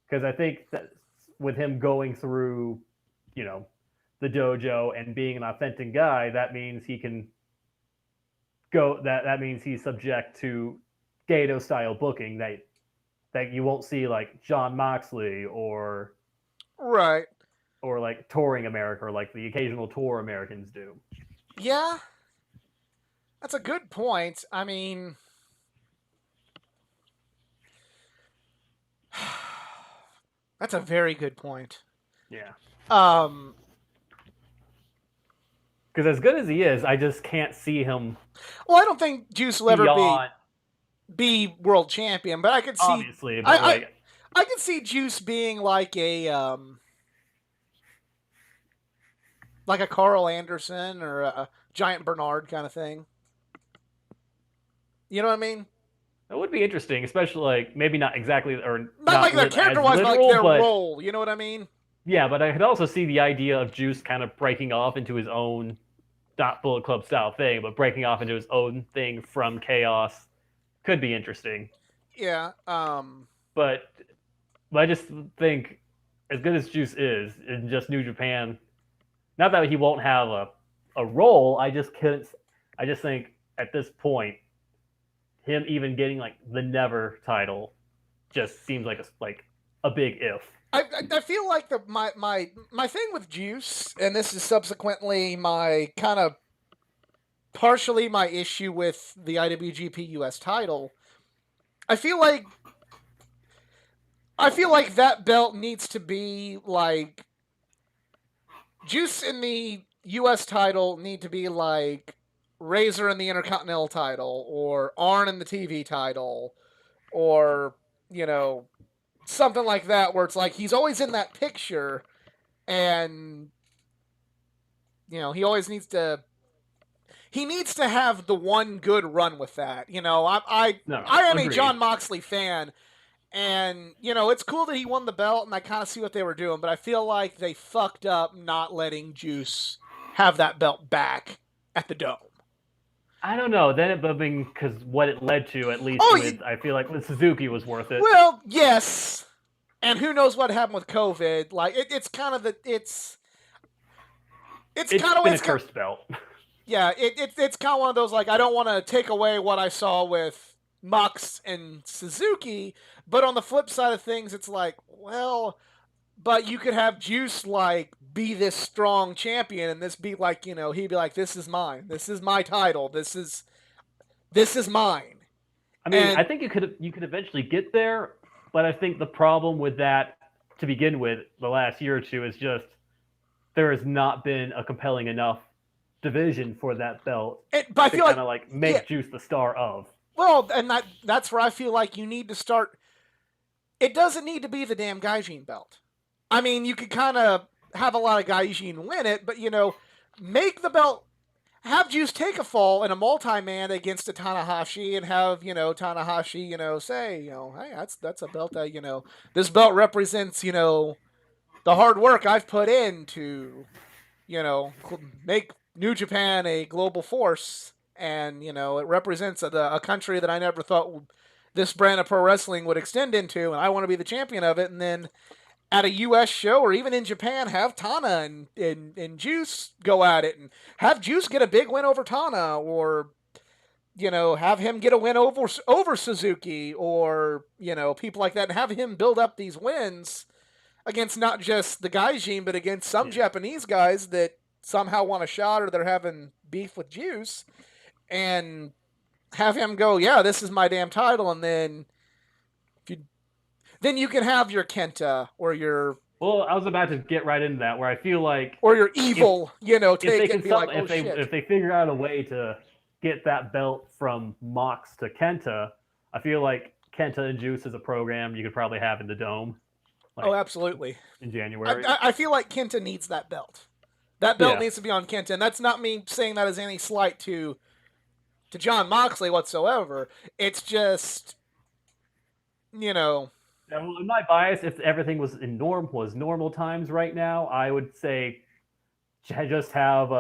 Because I think that with him going through, you know, the dojo and being an authentic guy, that means he can go. That means he's subject to Gato style booking that you won't see like John Moxley Right. or like touring America or like the occasional tour Americans do. Yeah, that's a good point. I mean, that's a very good point. Yeah. Um, Because as good as he is, I just can't see him well, I don't think Juice will ever beyond. be world champion, but I could see Obviously, but I like I could see Juice being like a Carl Anderson or a Giant Bernard kind of thing. You know what I mean? it would be interesting, especially like maybe not exactly or Not like not their as character wise, but like literal, their but role. You know what I mean? yeah. But I could also see the idea of Juice kind of breaking off into his own not Bullet Club style thing, but breaking off into his own thing from Chaos could be interesting. Yeah. But I just think as good as Juice is in just New Japan, not that he won't have a role. I just couldn't. I just think at this point, him even getting like the Never title just seems like a big if. I feel like my thing with Juice, and this is subsequently my kind of partially my issue with the IWGP US title. I feel like that belt needs to be like Juice in the US title need to be like Razor in the Intercontinental title or Arn in the TV title or you know something like that where it's like he's always in that picture and he always needs to have the one good run with that. No, I am a agreed. John Moxley fan, and it's cool that he won the belt, and I kind of see what they were doing, but I feel like they fucked up not letting Juice have that belt back at the Dome. I don't know. Then it being because what it led to, at least Oh, with I feel like with Suzuki was worth it. well, yes, and who knows what happened with COVID? Like it's kind of it's It's kind of been a it's kind cursed belt. yeah, it's kind of one of those like I don't want to take away what I saw with Mox and Suzuki, but on the flip side of things, it's like, well, but you could have Juice like be this strong champion, and this be like he'd be like, this is mine, this is my title, this is mine, I mean, I and think you could eventually get there, but I think the problem with that to begin with the last year or two is just there has not been a compelling enough division for that belt but I to feel kind like of like make yeah, Juice the star of. well, and that's where I feel like you need to start. It doesn't need to be the damn Gaijin belt. I mean, you could kind of have a lot of Gaijin win it, but make the belt. Have Juice take a fall in a multi-man against a Tanahashi, and have Tanahashi say hey, that's a belt that this belt represents the hard work I've put in to make New Japan a global force, and it represents a country that I never thought this brand of pro wrestling would extend into, and I want to be the champion of it. And then at a U.S. show or even in Japan, have Tana and Juice go at it, and have Juice get a big win over Tana, or have him get a win over Suzuki, or people like that, and have him build up these wins against not just the Gaijin, but against some Japanese guys that somehow want a shot or they're having beef with Juice, and have him go, yeah, this is my damn title, and then then you can have your Kenta or your Well, I was about to get right into that, where I feel like evil, if take they it can and be like, oh if shit. they figure out a way to get that belt from Mox to Kenta, I feel like Kenta and Juice as a program you could probably have in the Dome. Like, Oh, absolutely. in January. I feel like Kenta needs that belt. That belt needs to be on Kenta, and that's not me saying that as any slight to John Moxley whatsoever. It's just, Now, in my bias, if everything was normal times right now, I would say just have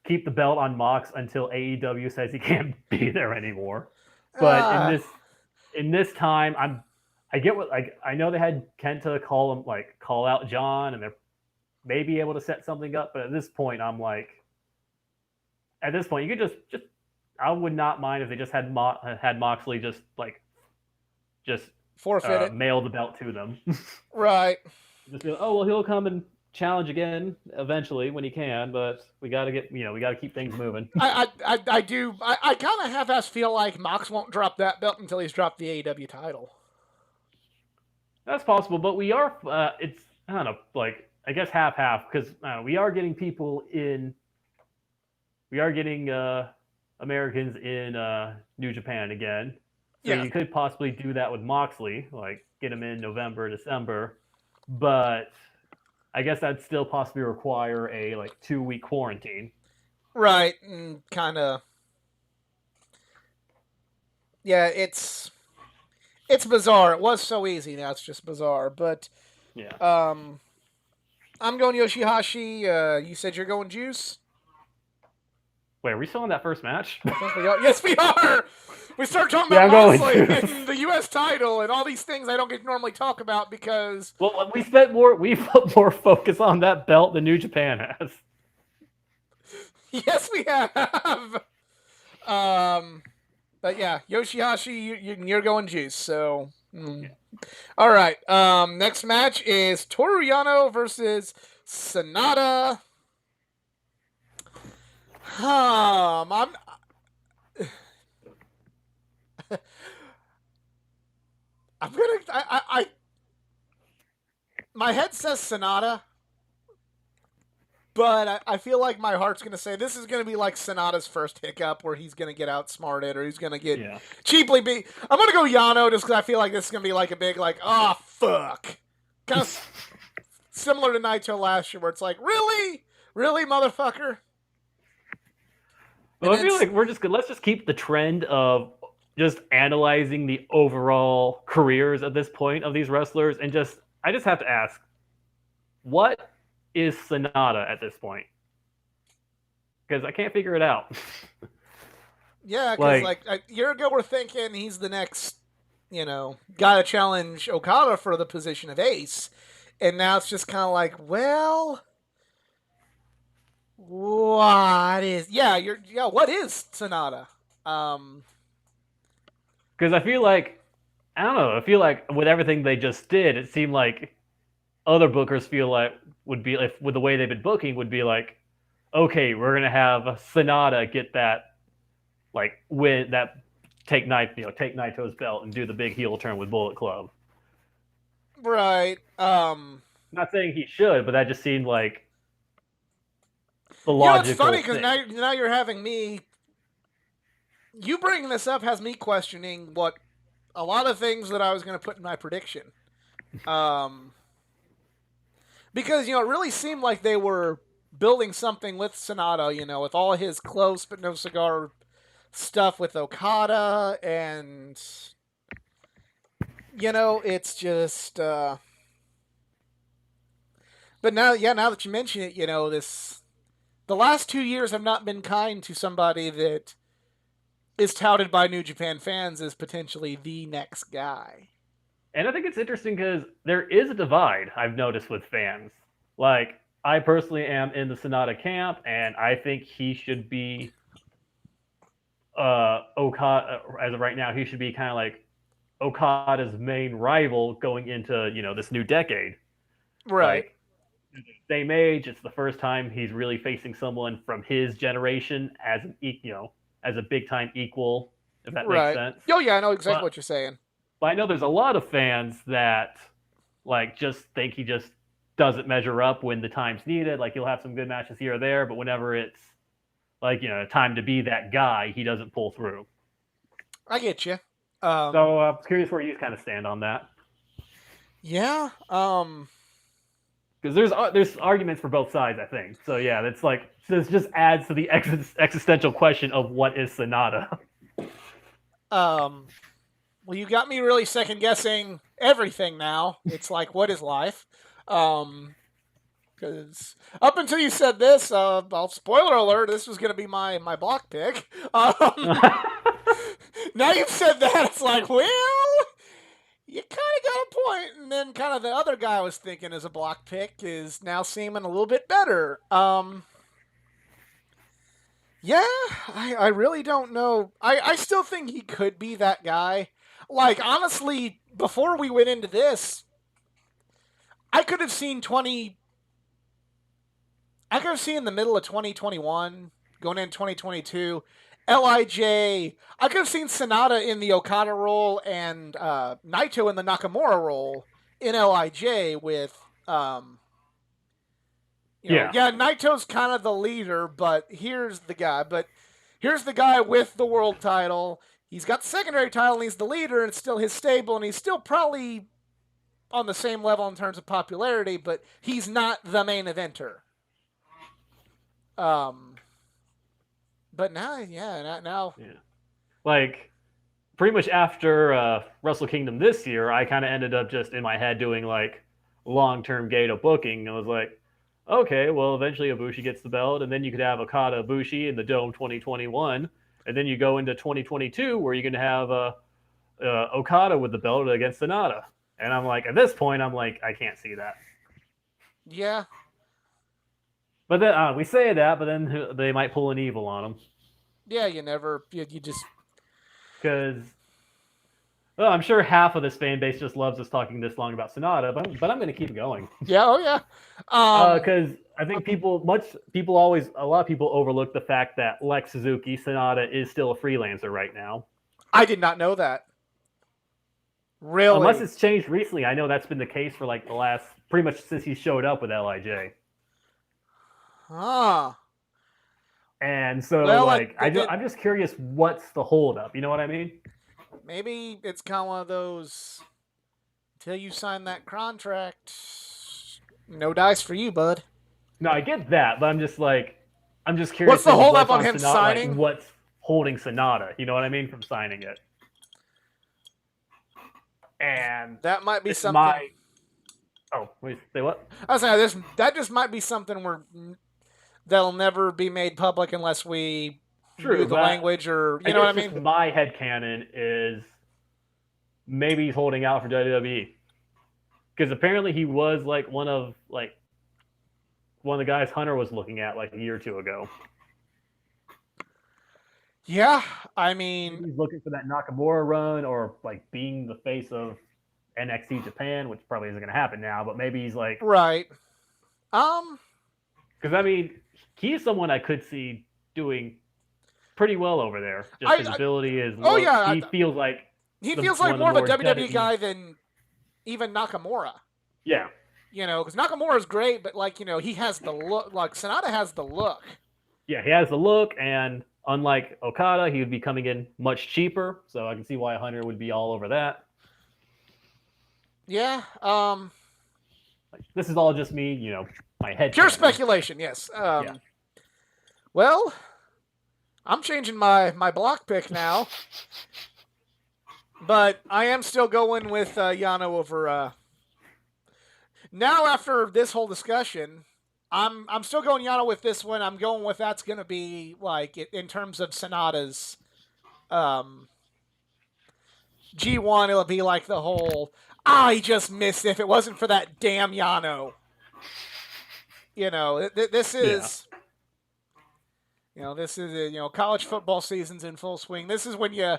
keep the belt on Mox until AEW says he can't be there anymore. But in uh, this in this time, I get what like I know they had Kenta call out John, and they're maybe able to set something up, but at this point, I'm like, at this point, you could just I would not mind if they just had Moxley just Forfeit it. mail the belt to them. Right. Just be like, oh well, he'll come and challenge again eventually when he can, but we got to we got to keep things moving. I do. I kind of half-ass feel like Mox won't drop that belt until he's dropped the AEW title. That's possible, but we are. It's I don't know, like I guess half because we are getting people in. We are getting Americans in New Japan again, so you could possibly do that with Moxley, like get him in November, December, but I guess that'd still possibly require a 2-week quarantine. Right, and kind of. Yeah, it's bizarre. It was so easy. Now it's just bizarre. But yeah, I'm going Yoshihashi. You said you're going Juice. Wait, are we still in that first match? I think we are. Yes, we are. We start talking about Moxley and the U.S. title and all these things I don't get to normally talk about because. Well, we put more focus on that belt than New Japan has. Yes, we have. But yeah, Yoshihashi, you're going Juice. So, yeah. All right. Next match is Toru Yano versus Sanada. I'm gonna. My head says Sanada, but I feel like my heart's gonna say this is gonna be like Sonata's first hiccup, where he's gonna get outsmarted or he's gonna get cheaply beat. I'm gonna go Yano just because I feel like this is gonna be like a big fuck, kind of similar to Naito last year, where it's like really, motherfucker. Well, I feel like let's just keep the trend of just analyzing the overall careers at this point of these wrestlers, and I just have to ask, what is Sanada at this point? Because I can't figure it out. Yeah, because a year ago we're thinking he's the next, guy to challenge Okada for the position of ace, and now it's just kind of like, well. What is what is Sanada? Because I feel like I don't know. I feel like with everything they just did, it seemed like other bookers feel like would be if with the way they've been booking would be like, okay, we're gonna have Sanada get that win that take Naito's belt and do the big heel turn with Bullet Club. Right. Not saying he should, but that just seemed like the logical. It's funny because now you're having me. You bringing this up has me questioning what a lot of things that I was going to put in my prediction. Because it really seemed like they were building something with Sanada. With all his close but no cigar stuff with Okada, and it's just. But now that you mention it, the last 2 years have not been kind to somebody that is touted by New Japan fans as potentially the next guy. And I think it's interesting because there is a divide I've noticed with fans. Like, I personally am in the Sanada camp, and I think he should be Okada, as of right now, he should be kind of like Okada's main rival going into, this new decade. Right. Same age. It's the first time he's really facing someone from his generation as as a big time equal. If that makes sense. Oh yeah, I know exactly what you're saying. But I know there's a lot of fans that just think he just doesn't measure up when the time's needed. Like he'll have some good matches here or there, but whenever it's time to be that guy, he doesn't pull through. I get you. So I'm curious where you kind of stand on that. Yeah. Because there's arguments for both sides, I think. So yeah, this just adds to the existential question of what is Sanada. Well, you got me really second guessing everything now. It's like, what is life? Because up until you said this, spoiler alert, this was going to be my block pick. Now you've said that, it's like, well, you kind of got a point. And then kind of the other guy I was thinking as a block pick is now seeming a little bit better. Yeah, I really don't know. I still think he could be that guy. Like, honestly, before we went into this, I could have seen 20. I could have seen the middle of 2021, going into 2022, Lij. I could have seen Sonata in the Okada role and Naito in the Nakamura role in Lij with Yeah. yeah, Naito's kind of the leader, but here's the guy. But here's the guy with the world title. He's got the secondary title, and he's the leader, and it's still his stable, and he's still probably on the same level in terms of popularity, but he's not the main eventer. But now, now. Yeah. Like, pretty much after Wrestle Kingdom this year, I kind of ended up just in my head doing like long-term Gato booking. I was like, okay, well, eventually Ibushi gets the belt, and then you could have Okada Ibushi in the Dome 2021, and then you go into 2022 where you're going to have Okada with the belt against Sonata. And I'm like, at this point, I'm like, I can't see that. Yeah. But then we say that, but then they might pull an evil on him. Yeah, you just. Because well, I'm sure half of this fan base just loves us talking this long about Sonata, but I'm going to keep it going. Yeah, oh yeah. Because I think a lot of people overlook the fact that Lex Suzuki Sonata is still a freelancer right now. I did not know that. Really? Unless it's changed recently, I know that's been the case for like the last pretty much since he showed up with Lij. Ah. And so, well, I'm just curious, what's the holdup? You know what I mean? Maybe it's kind of one of those. Until you sign that contract, no dice for you, bud. No, I get that, but I'm just curious. What's the holdup on him Sonata, signing? Like, what's holding Sonata? You know what I mean, from signing it? And that might be something. Oh, wait, say what? I was saying that just might be something that'll never be made public unless we do the language, or you know what I mean. My headcanon is maybe he's holding out for WWE because apparently he was like one of the guys Hunter was looking at like a year or two ago. Yeah, I mean, maybe he's looking for that Nakamura run or like being the face of NXT Japan, which probably isn't going to happen now. But maybe he's like right. Because I mean, he's someone I could see doing pretty well over there. Just his ability is. Oh yeah, he feels like more of a WWE guy than even Nakamura. Yeah. You know, because Nakamura is great, but like he has the look. Like Sonata has the look. Yeah, he has the look, and unlike Okada, he would be coming in much cheaper. So I can see why Hunter would be all over that. Yeah. This is all just me, my head. Pure speculation, yes. Yeah. Well, I'm changing my block pick now, but I am still going with Yano over. Now after this whole discussion, I'm still going Yano with this one. I'm going with that's going to be like in terms of Sonata's G1. It'll be like the whole he just missed if it wasn't for that damn Yano. This is. Yeah. This is college football season's in full swing. This is when you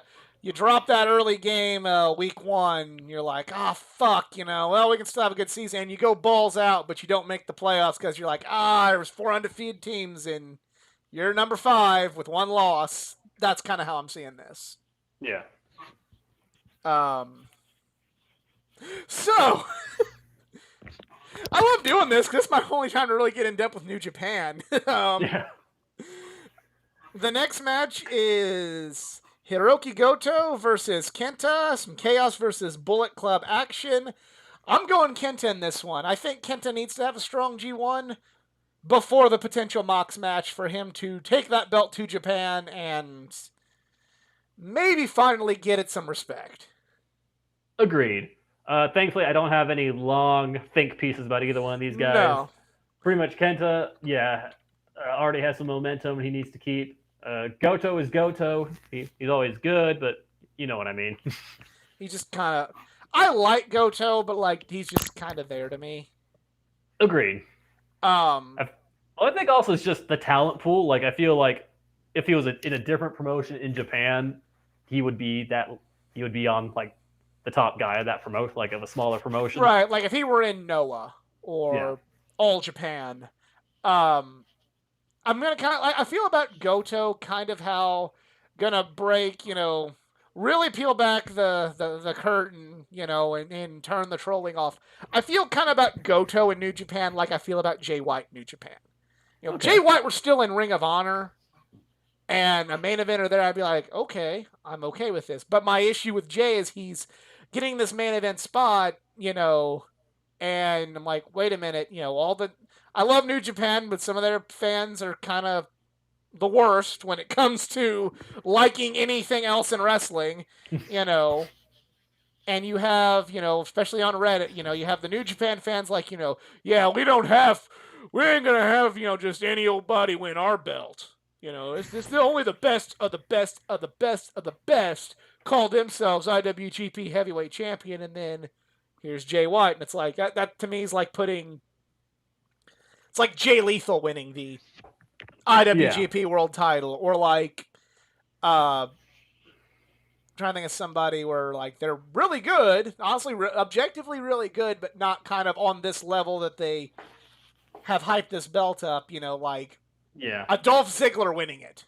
drop that early game week 1. You're like, fuck, well, we can still have a good season. And you go balls out, but you don't make the playoffs because you're like, there was 4 undefeated teams and you're number 5 with 1 loss. That's kind of how I'm seeing this. Yeah. So I love doing this because it's my only time to really get in depth with New Japan. Yeah. The next match is Hiroki Goto versus Kenta. Some Chaos versus Bullet Club action. I'm going Kenta in this one. I think Kenta needs to have a strong G1 before the potential Mox match for him to take that belt to Japan and maybe finally get it some respect. Agreed. Thankfully, I don't have any long think pieces about either one of these guys. No. Pretty much Kenta, already has some momentum he needs to keep. Goto is Goto. He's always good, but you know what I mean. He just kind of... I like Goto, but like he's just kind of there to me. Agreed. Um, I think also it's just the talent pool. Like I feel like if he was in a different promotion in Japan, he would be that he would be on like the top guy of that promotion, like of a smaller promotion. right, like if he were in Noah Yeah, or All Japan, um, I'm gonna kind of I feel about Goto kind of how gonna break, really peel back the curtain, and turn the trolling off. I feel kind of about Goto in New Japan like I feel about Jay White in New Japan. Jay okay. White were still in Ring of Honor and a main eventer there, I'd be like, okay, I'm okay with this. But my issue with Jay is he's getting this main event spot, and I'm like, wait a minute, I love New Japan, but some of their fans are kind of the worst when it comes to liking anything else in wrestling, you know. And you have, especially on Reddit, you have the New Japan fans like, yeah, we ain't gonna have, just any old body win our belt. It's only the best of the best of the best of the best call themselves IWGP Heavyweight Champion, and then here's Jay White, and it's like that to me is like it's like Jay Lethal winning the Yeah, IWGP World Title, or like I'm trying to think of somebody where like they're really good, honestly, objectively really good, but not kind of on this level that they have hyped this belt up. Like yeah. a Dolph Ziggler winning it.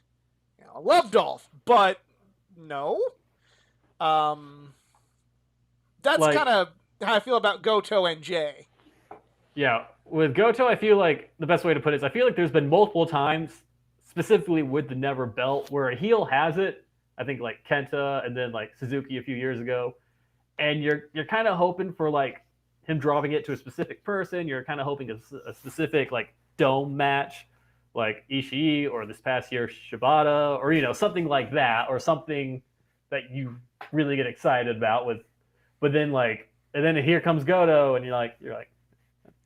I love Dolph, but no. Um, that's kind Like of how I feel about Goto and Jay. yeah, with Goto, I feel like the best way to put it is I feel like there's been multiple times, specifically with the Never Belt, where a heel has it. I think like Kenta and then like Suzuki a few years ago, and you're kind of hoping for like him dropping it to a specific person. You're kind of hoping a specific like dome match, like Ishii or this past year Shibata, or something like that, or something that you really get excited about with. But then like, and then here comes Goto, and you're like,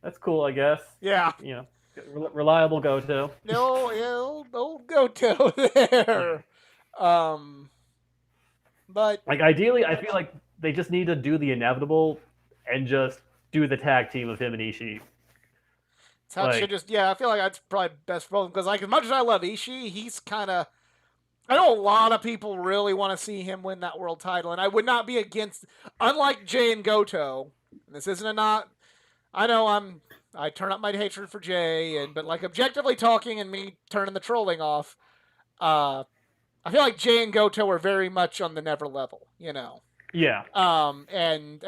that's cool, I guess. Yeah. You know, reliable Goto. No Goto Yeah. there. Um, but Like ideally, I feel like they just need to do the inevitable and just do the tag team of him and Ishii. it's how it should Like, just. Yeah, I feel like that's probably best for both because like as much as I love Ishii, he's kind of. I know a lot of people really want to see him win that world title, and I would not be against. Unlike Jay and Goto, and this isn't a not. I know I turn up my hatred for Jay, but like objectively talking, and me turning the trolling off. Uh, I feel like Jay and Goto are very much on the never level. yeah,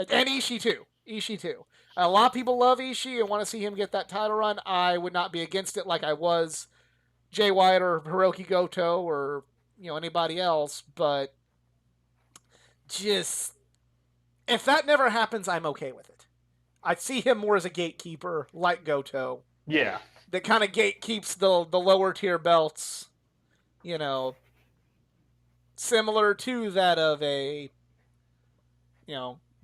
And Ishii too. Ishii too. A lot of people love Ishii and want to see him get that title run. I would not be against it like I was Jay White or Hiroki Goto or anybody else, but just if that never happens, I'm okay with it. I see him more as a gatekeeper, like Goto, yeah, that kind of gatekeeps the lower tier belts, you know, similar to that of a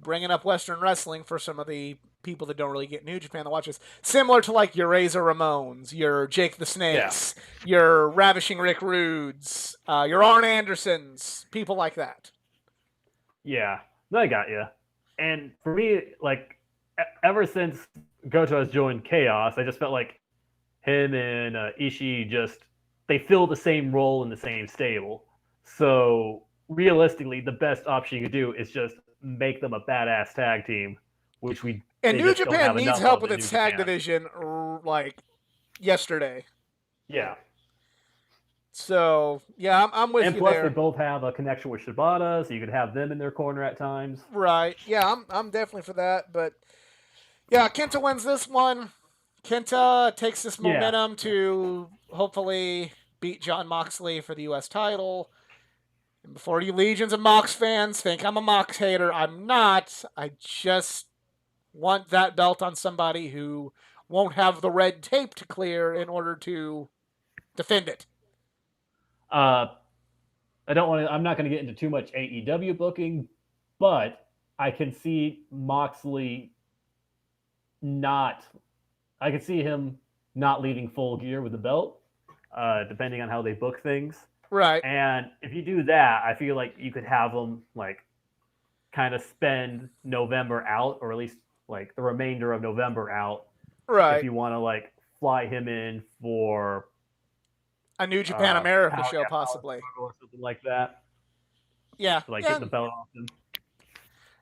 bringing up Western wrestling for some of the people that don't really get New Japan that watch this. Similar to like your Razor Ramones, your Jake the yeah, Snakes, your Ravishing Rick Rudes, your Arn Andersons, people like that. yeah. I got you. And for me, like ever since Goto has joined Chaos, I just felt like him and Ishii just they fill the same role in the same stable. So realistically, the best option you could do is just make them a badass tag team, which And they New just don't Japan have needs enough help of with in New its tag Japan. division, like yesterday. Yeah, So yeah, I'm with and you plus they there. both have a connection with Shibata, so you could have them in their corner at times. Right? Yeah, I'm definitely for that. But yeah, Kenta wins this one. Kenta takes this Yeah, momentum yeah, to hopefully beat John Moxley for the U.S. title. And before you legions of Mox fans think I'm a Mox hater, I'm not. I just want that belt on somebody who won't have the red tape to clear in order to defend it. uh, I don't want to. I'm not going to get into too much AEW booking, but I can see Moxley not. I can see him not leaving Full Gear with the belt, depending on how they book things. Right. And if you do that, I feel like you could have him like kind of spend November out, or at least like the remainder of November out, if Right. you want to like fly him in for A New Japan America show, power possibly. struggle or something like that, Yeah. to like Yeah. get the belt off him.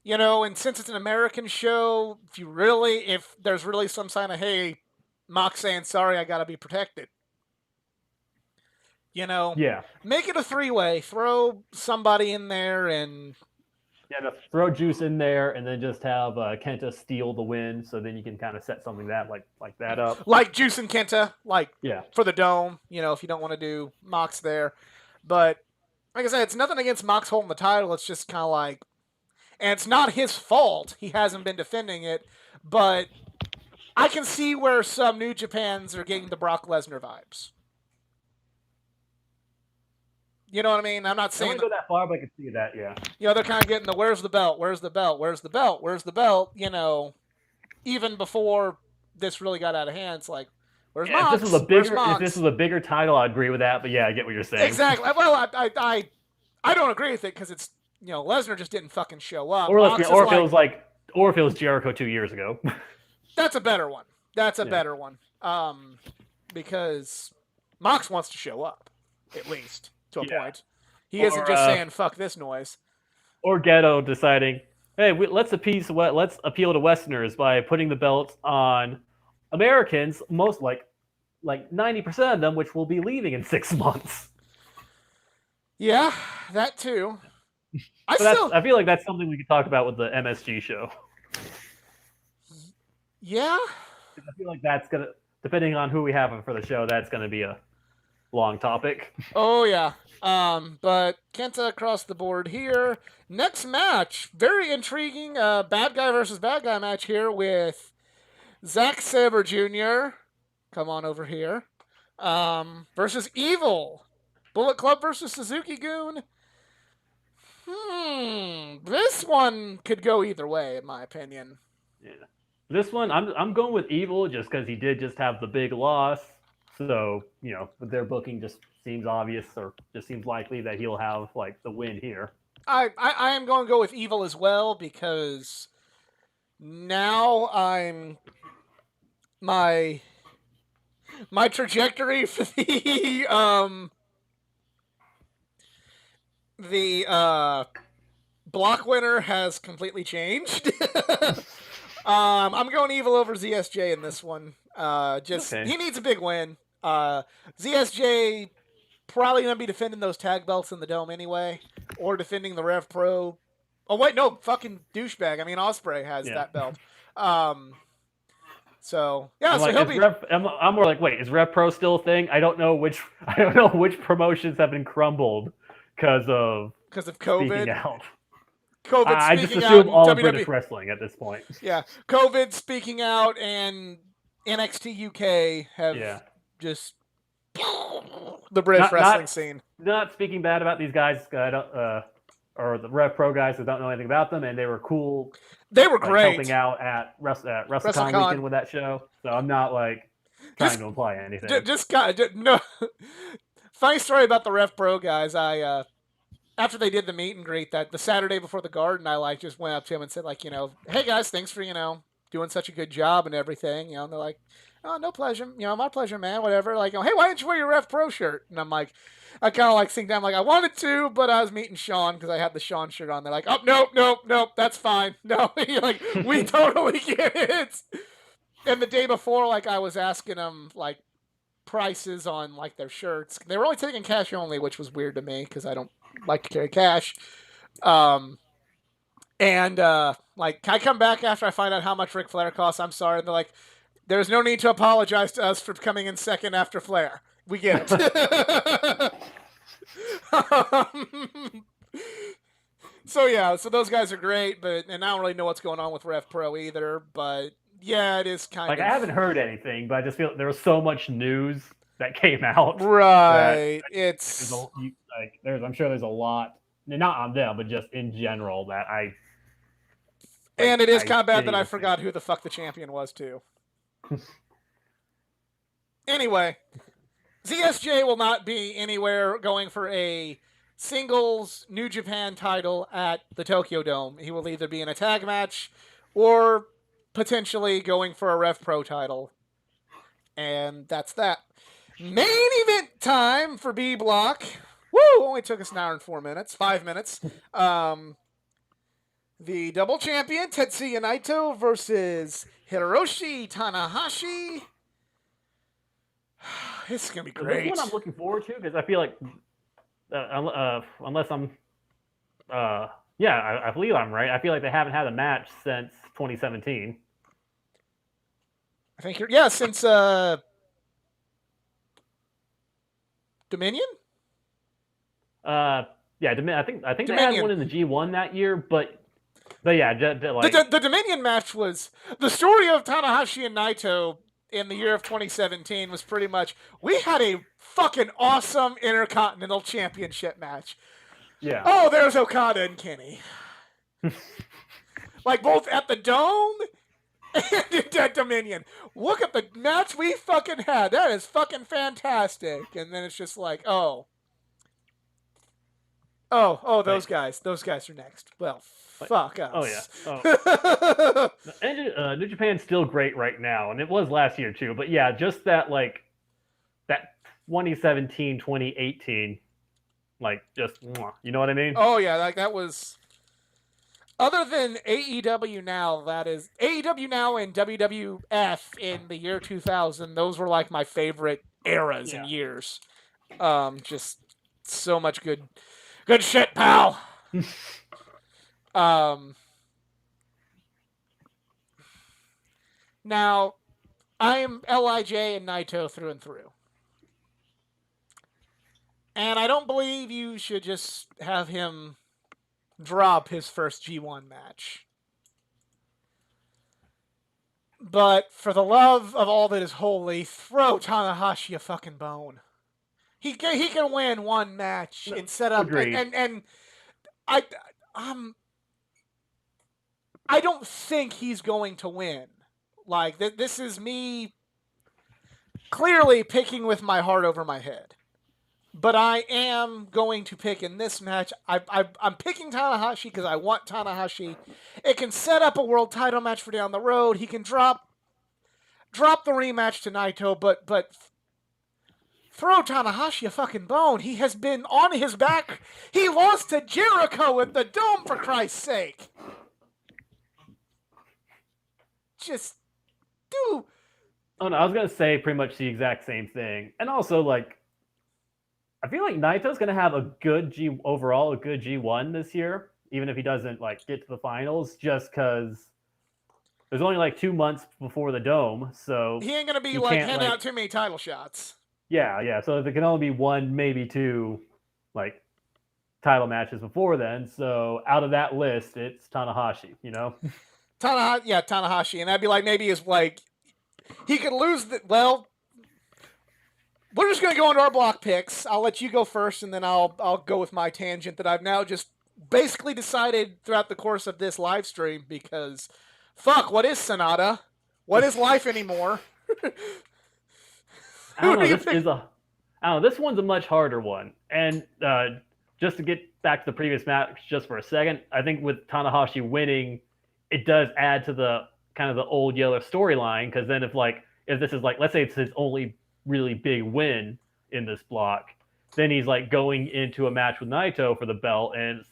And since it's an American show, if there's really some sign of, hey, Mox saying, sorry, I got to be protected, Yeah, make it a 3-way, throw somebody in there and. yeah. To throw Juice in there and then just have Kenta steal the win, so then you can kind of set something like that up. Like Juice and Kenta, Yeah, for the Dome, if you don't want to do Mox there. But, like I said, it's nothing against Mox holding the title. It's just kind of like, and it's not his fault. He hasn't been defending it, but I can see where some New Japans are getting the Brock Lesnar vibes. You know what I mean? I'm not I saying wouldn't go that far, but I can see that. Yeah, they're kind of getting the where's the belt, where's the belt, where's the belt, where's the belt. Even before this really got out of hand, it's like, where's yeah. Mox? Where's Mox? If this was a bigger title, I'd agree with that. But yeah, I get what you're saying. Exactly. Well, I don't agree with it because it's Lesnar just didn't fucking show up. Or or if it was Jericho 2 years ago. That's a better one. That's a better one. Because Mox wants to show up, at least to a point. He isn't just saying "fuck this noise." Or Ghetto deciding, hey, let's appeal to Westerners by putting the belts on Americans, most like 90% of them, which will be leaving in 6 months. Yeah, that too. I feel like that's something we could talk about with the MSG show. Yeah. I feel like that's gonna, depending on who we have for the show, that's gonna be a long topic. Oh yeah. But Kenta across the board here. Next match, very intriguing. Bad guy versus bad guy match here with Zack Sabre Jr. Come on over here. Versus Evil. Bullet Club versus Suzuki-gun. This one could go either way, in my opinion. Yeah. This one, I'm going with Evil just because he did just have the big loss. So, their booking just seems obvious, or just seems likely that he'll have like the win here. I am going to go with Evil as well because now my trajectory for the block winner has completely changed. I'm going Evil over ZSJ in this one. He needs a big win. ZSJ probably going to be defending those tag belts in the Dome anyway, or defending the Rev Pro. Oh wait, no, fucking douchebag. I mean, Ospreay has that belt. So yeah, so he'll be. I'm more like, wait, is Rev Pro still a thing? I don't know which promotions have been crumbled because of COVID. Speaking out. COVID. I just assume all of British wrestling at this point. Yeah, COVID speaking out and NXT UK have just the British wrestling scene. Not speaking bad about these guys, or the Rev Pro guys who don't know anything about them, and they were cool. They were great helping out at WrestleCon weekend with that show. So I'm not like trying to imply anything. No. Funny story about the Rev Pro guys. I after they did the meet and greet that the Saturday before the Garden, I just went up to him and said hey guys, thanks for doing such a good job and everything. And they're like, oh, no pleasure. My pleasure, man. Whatever. Hey, why didn't you wear your Rev Pro shirt? And I'm like, I kind of sink down. I wanted to, but I was meeting Sean because I had the Sean shirt on. They're like, oh, nope, that's fine. No, we totally get it. And the day before, I was asking them prices on their shirts. They were only taking cash only, which was weird to me because I don't like to carry cash. Can I come back after I find out how much Ric Flair costs? I'm sorry. And they're like, there's no need to apologize to us for coming in second after Flair. We get it. So those guys are great, and I don't really know what's going on with Rev Pro either, but yeah, it is kind of. I haven't heard anything, but I just feel there was so much news that came out. Right. I'm sure there's a lot, not on them, but just in general that I. And it is kind of bad that I forgot who the fuck the champion was too. Anyway, ZSJ will not be anywhere going for a singles New Japan title at the Tokyo Dome. He will either be in a tag match or potentially going for a Rev Pro title. And that's that. Main event time for B Block. Woo! Only took us an hour and 5 minutes. The double champion Tetsuya Naito versus Hiroshi Tanahashi. This is gonna be great. This one I'm looking forward to because I feel like, unless I'm, I believe I'm right. I feel like they haven't had a match since 2017. I think since Dominion. I think they Dominion. had one in the G1 that year, but yeah, the Dominion match was the story of Tanahashi and Naito in the year of 2017 was pretty much we had a fucking awesome Intercontinental Championship match. Yeah. Oh, there's Okada and Kenny. Like both at the Dome and at Dominion. Look at the match we fucking had. That is fucking fantastic. And then it's just like, those guys. Those guys are next. Well, fuck us. Oh yeah. And New Japan's still great right now, and it was last year too. But yeah, just that 2017, 2018, you know what I mean? Oh yeah, like that was. Other than AEW now, that is AEW now and WWF in the year 2000. Those were like my favorite eras and years. Just so much good shit, pal. Now, I am LIJ and Naito through and through. And I don't believe you should just have him drop his first G1 match. But for the love of all that is holy, throw Tanahashi a fucking bone. He can win one match and set up and I don't think he's going to win. Like this is me clearly picking with my heart over my head. But I am going to pick in this match. I'm picking Tanahashi because I want Tanahashi. It can set up a world title match for down the road. He can drop the rematch to Naito, but throw Tanahashi a fucking bone. He has been on his back. He lost to Jericho at the Dome, for Christ's sake. Just do. Oh no, I was gonna say pretty much the exact same thing, and also I feel like Naito's going to have a good G1 this year, even if he doesn't get to the finals, just because there's only 2 months before the Dome, so he ain't going to be handing out too many title shots. Yeah. So there can only be one, maybe two, title matches before then. So out of that list, it's Tanahashi. You know, Tanahashi, and that'd be maybe is he could lose we're just going to go into our block picks. I'll let you go first, and then I'll go with my tangent that I've now just basically decided throughout the course of this live stream because, fuck, what is Sonata? What is life anymore? I don't know. This one's a much harder one. And just to get back to the previous match just for a second, I think with Tanahashi winning, it does add to the kind of the old Yeller storyline because then if this is let's say it's his only really big win in this block, then he's going into a match with Naito for the belt, and it's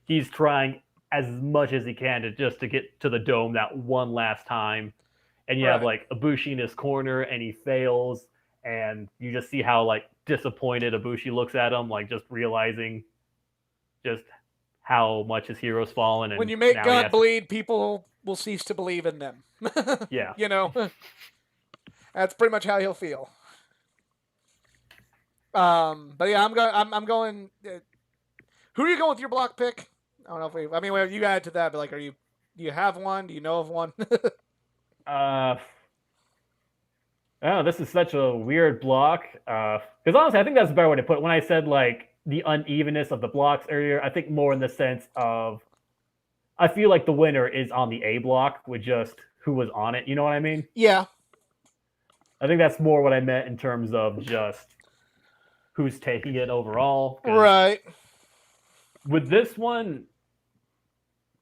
he's trying as much as he can to get to the Dome that one last time, and you have Ibushi in his corner and he fails, and you just see how disappointed Ibushi looks at him, just realizing just how much his hero's fallen. And when you make God bleed, people will cease to believe in them. Yeah. That's pretty much how he'll feel. But yeah, I'm going. Who are you going with your block pick? I don't know if you add to that, but do you have one? Do you know of one? Oh, this is such a weird block. Because honestly, I think that's a better way to put it. When I said the unevenness of the blocks earlier, I think more in the sense of I feel like the winner is on the A block with just who was on it. You know what I mean? Yeah. I think that's more what I meant in terms of just who's taking it overall. Right. with this one,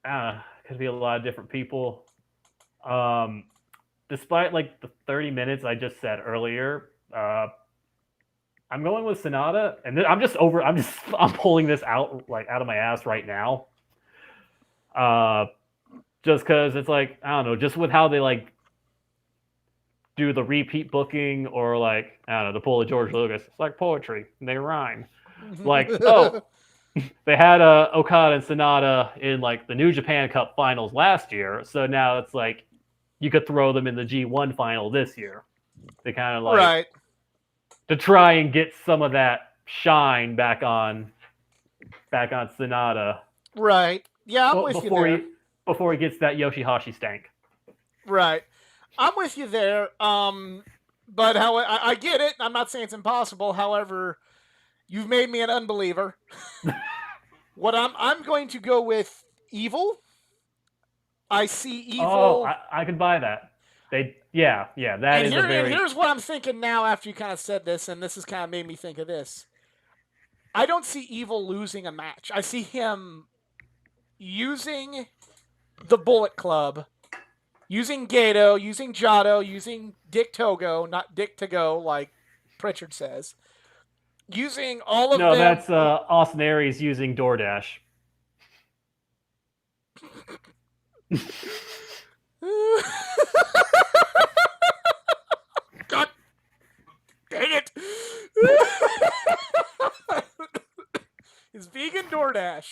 could be a lot of different people. Um, Despite like the 30 minutes I just said earlier, I'm going with Sonata, and I'm pulling this out like out of my ass right now. Uh, just because it's like I don't know, just with how they like do the repeat booking or like I don't know, the pull of George Lucas. It's like poetry; they rhyme. Like they had Okada and Sonata in like the New Japan Cup finals last year, so now it's like you could throw them in the G1 final this year. They kind of like Right. to try and get some of that shine back on Sonata Right. Yeah, I'm with you before there. he gets that Yoshihashi stank. Right. I'm with you there. But how I get it. I'm not saying it's impossible. However, you've made me an unbeliever. What I'm going to go with Evil. I see Oh, Evil. I could buy that. That is a And very here's what I'm thinking now after you kind of said this, and this has kind of made me think of this. I don't see Evil losing a match. I see him using the Bullet Club, using Gato, using Jado, using Dick Togo, not Dick to go like Pritchard says, using all of no. them. That's Austin Aries using DoorDash. God dang it! His vegan DoorDash.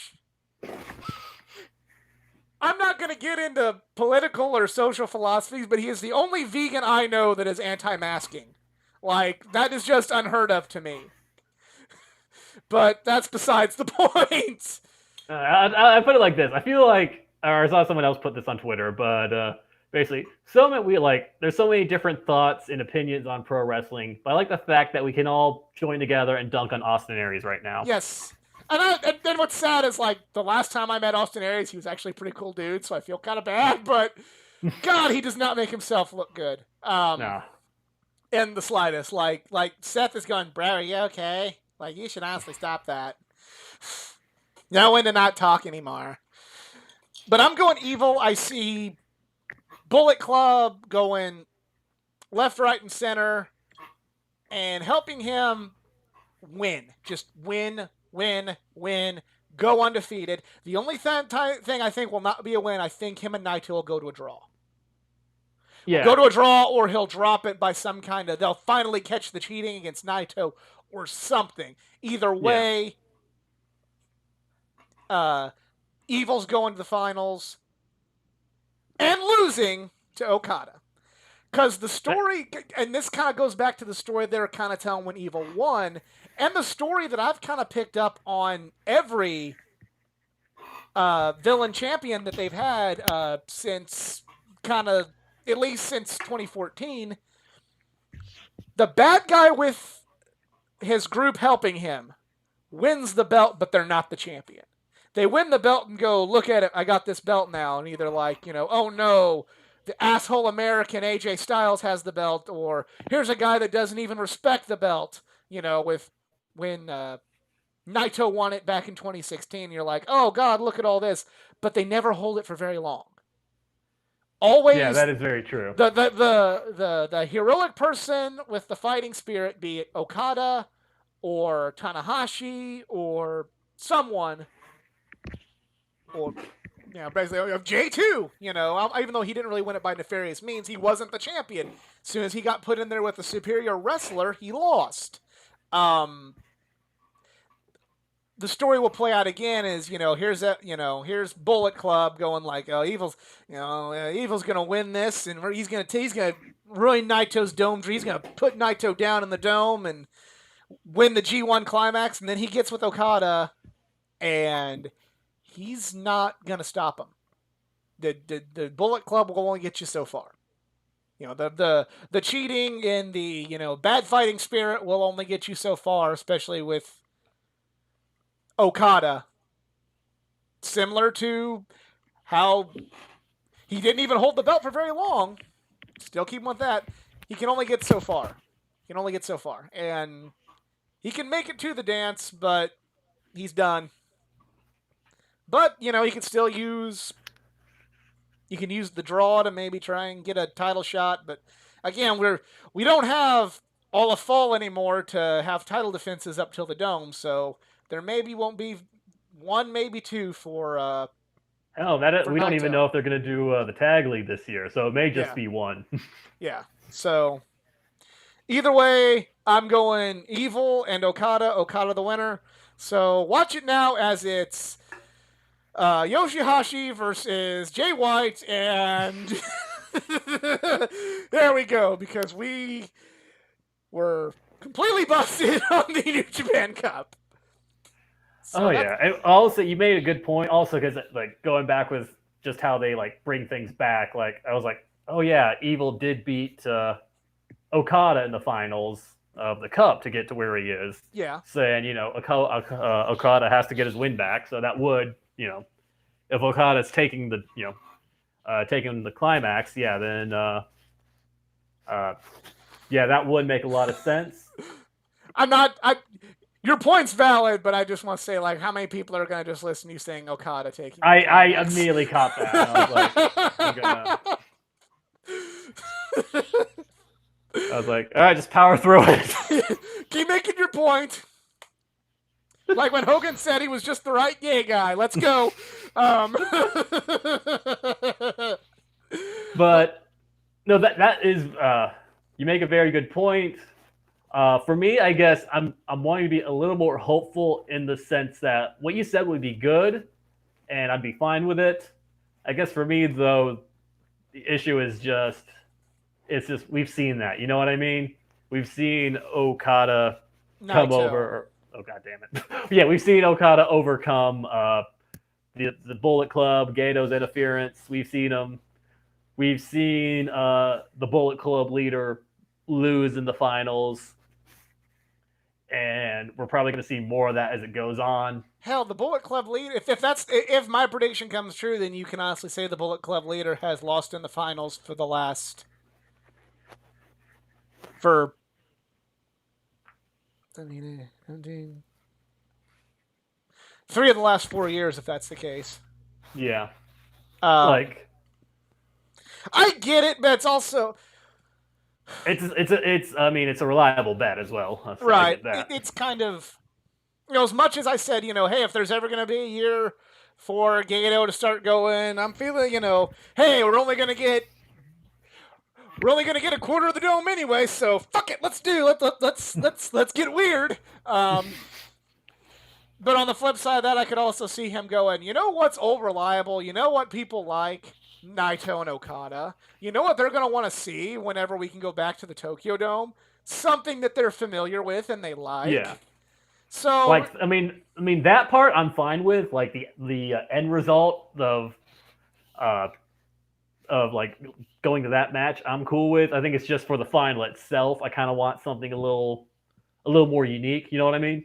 I'm not going to get into political or social philosophies, but he is the only vegan I know that is anti-masking. Like, that is just unheard of to me. But that's besides the point. I put it like this. I feel like, or I saw someone else put this on Twitter, but basically, there's so many different thoughts and opinions on pro wrestling. But I like the fact that we can all join together and dunk on Austin Aries right now. Yes. And then what's sad is, like, the last time I met Austin Aries, he was actually a pretty cool dude, so I feel kind of bad, but God, he does not make himself look good. Nah. In the slightest. Like Seth is going, bro, are you okay? Like, you should honestly stop that. Know when to not talk anymore. But I'm going Evil. I see Bullet Club going left, right, and center and helping him win. Just win, win, win. Go undefeated. The only thing I think will not be a win, I think him and Naito will go to a draw. Yeah. Go to a draw, or he'll drop it by some kind of. They'll finally catch the cheating against Naito or something. Either way, Evil's going to the finals and losing to Okada. Because the story, and this kind of goes back to the story they're kind of telling when Evil won, and the story that I've kind of picked up on every villain champion that they've had since kind of, at least since 2014. The bad guy with his group helping him wins the belt, but they're not the champion. They win the belt and go, look at it, I got this belt now. And either like, oh no, the asshole American AJ Styles has the belt, or here's a guy that doesn't even respect the belt, with when Naito won it back in 2016. You're like, oh God, look at all this. But they never hold it for very long. Always, yeah, that is very true. The heroic person with the fighting spirit, be it Okada or Tanahashi or someone, or basically J2. Even though he didn't really win it by nefarious means, he wasn't the champion. As soon as he got put in there with a superior wrestler, he lost. The story will play out again is, here's Bullet Club going like, oh, Evil's gonna win this, and he's gonna ruin Naito's dome. He's gonna put Naito down in the dome and win the G1 Climax, and then he gets with Okada, and he's not gonna stop him. The Bullet Club will only get you so far. The cheating and the bad fighting spirit will only get you so far, especially with Okada. Similar to how he didn't even hold the belt for very long. Still keep him with that. He can only get so far. And he can make it to the dance, but he's done. But you can still use the draw to maybe try and get a title shot. But again, we don't have all of fall anymore to have title defenses up till the dome, so there maybe won't be one, maybe two Hell, for we don't even Naito. know if they're going to do the tag league this year, so it may just Yeah, be one. yeah. So either way, I'm going Evil and Okada. Okada the winner. So watch it now as it's Yoshihashi versus Jay White, and there we go, because we were completely busted on the New Japan Cup. So Oh that's yeah. And also, you made a good point. Also, because like going back with just how they like bring things back. Like I was like, oh yeah, Evil did beat Okada in the finals of the Cup to get to where he is. yeah. Saying Okada has to get his win back. So that would if Okada's taking the taking the climax, yeah, then uh, yeah, that would make a lot of sense. I'm not. Your point's valid, but I just want to say, like, how many people are going to just listen to you saying Okada taking the I climax? immediately caught that. And I was like, I'm gonna. I was like, all right, just power through it. Keep making your point. Like when Hogan said he was just the right gay guy. Let's go. But But no, that is you make a very good point. For me, I guess I'm wanting to be a little more hopeful in the sense that what you said would be good, and I'd be fine with it. I guess for me though, the issue is just it's just we've seen that. You know what I mean? We've seen Okada come Naito. over. Oh god damn it! Yeah, we've seen Okada overcome the Bullet Club, Gato's interference. We've seen him. We've seen the Bullet Club leader lose in the finals, and we're probably going to see more of that as it goes on. Hell, the Bullet Club leader. If my prediction comes true, then you can honestly say the Bullet Club leader has lost in the finals for 3 of the last 4 years, if that's the case. Yeah, Um, like I get it, but it's also it's I mean it's a reliable bet as well. So I right. get that. It's kind of as much as I said, hey, if there's ever going to be a year for Gato to start going, I'm feeling, hey, we're only going to get a quarter of the dome anyway, so fuck it, let's let's get weird. But on the flip side of that, I could also see him going, you know what's old reliable? You know what people like? Naito and Okada. You know what they're going to want to see whenever we can go back to the Tokyo Dome? Something that they're familiar with and they like. Yeah, So, like I mean that part I'm fine with. Like the end result uh, of like going to that match, I'm cool with. I think it's just for the final itself. I kind of want something a little more unique. You know what I mean?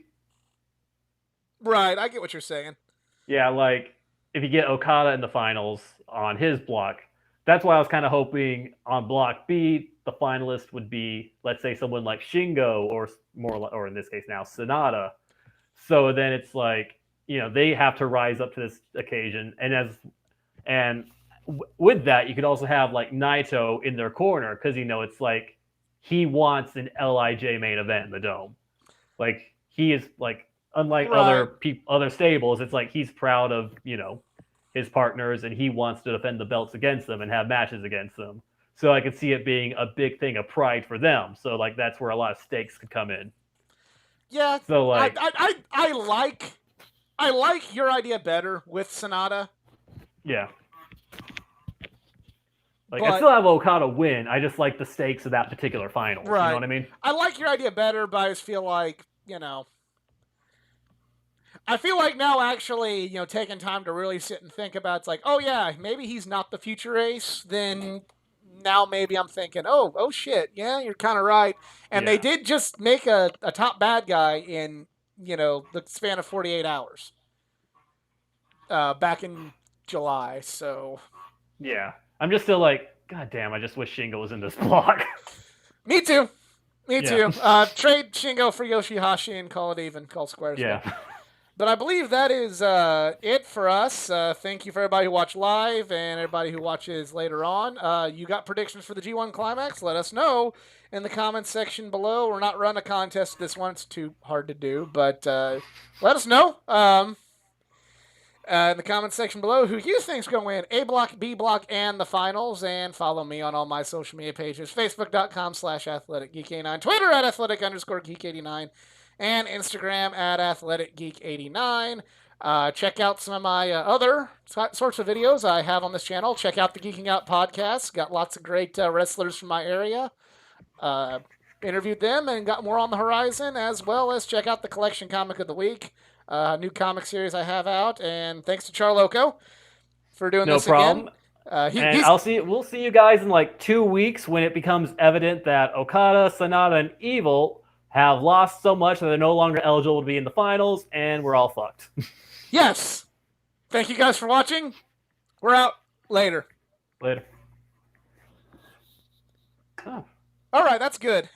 right, I get what you're saying. Yeah, like if you get Okada in the finals on his block, that's why I was kind of hoping on block B the finalist would be, let's say, someone like Shingo or or in this case now Sonata. So then it's like they have to rise up to this occasion, and with that you could also have like Naito in their corner because it's like he wants an Lij main event in the dome. Like he is like unlike Right. other stables, it's like he's proud of his partners and he wants to defend the belts against them and have matches against them. So I could see it being a big thing of pride for them. So like that's where a lot of stakes could come in. Yeah, So I, like I, I, I like I like your idea better with Sonata, yeah, like I but still have Okada win. I just like the stakes of that particular finals. You know right. what I mean? I like your idea better, but I just feel like, I feel like now actually, taking time to really sit and think about it's like, oh yeah, maybe he's not the future ace, then now maybe I'm thinking, oh shit, yeah, you're kind of right. And they Yeah. did just make a top bad guy in, the span of 48 hours back in July. So, Yeah. I'm just still like, God damn, I just wish Shingo was in this block. me too. Me Yeah. too. Trade Shingo for Yoshihashi and call it even. Call squares Yeah. there. But I believe that is it for us. Thank you for everybody who watched live and everybody who watches later on. You got predictions for the G1 Climax? Let us know in the comments section below. We're not running a contest this one. It's too hard to do. But let us know in the comments section below who you think's going to win A Block, B Block, and the finals. And follow me on all my social media pages. Facebook.com/AthleticGeek89. Twitter @Athletic_Geek89. And Instagram @AthleticGeek89. Check out some of my other sorts of videos I have on this channel. Check out the Geeking Out podcast. Got lots of great wrestlers from my area. Interviewed them and got more on the horizon, as well as check out the Collection Comic of the Week, new comic series I have out. And thanks to Charloco for doing this problem. again. We'll see you guys in like 2 weeks when it becomes evident that Okada, Sonata, and Evil have lost so much that they're no longer eligible to be in the finals, and we're all fucked. Yes. Thank you guys for watching. We're out. Later. Later. Oh. All right, that's good.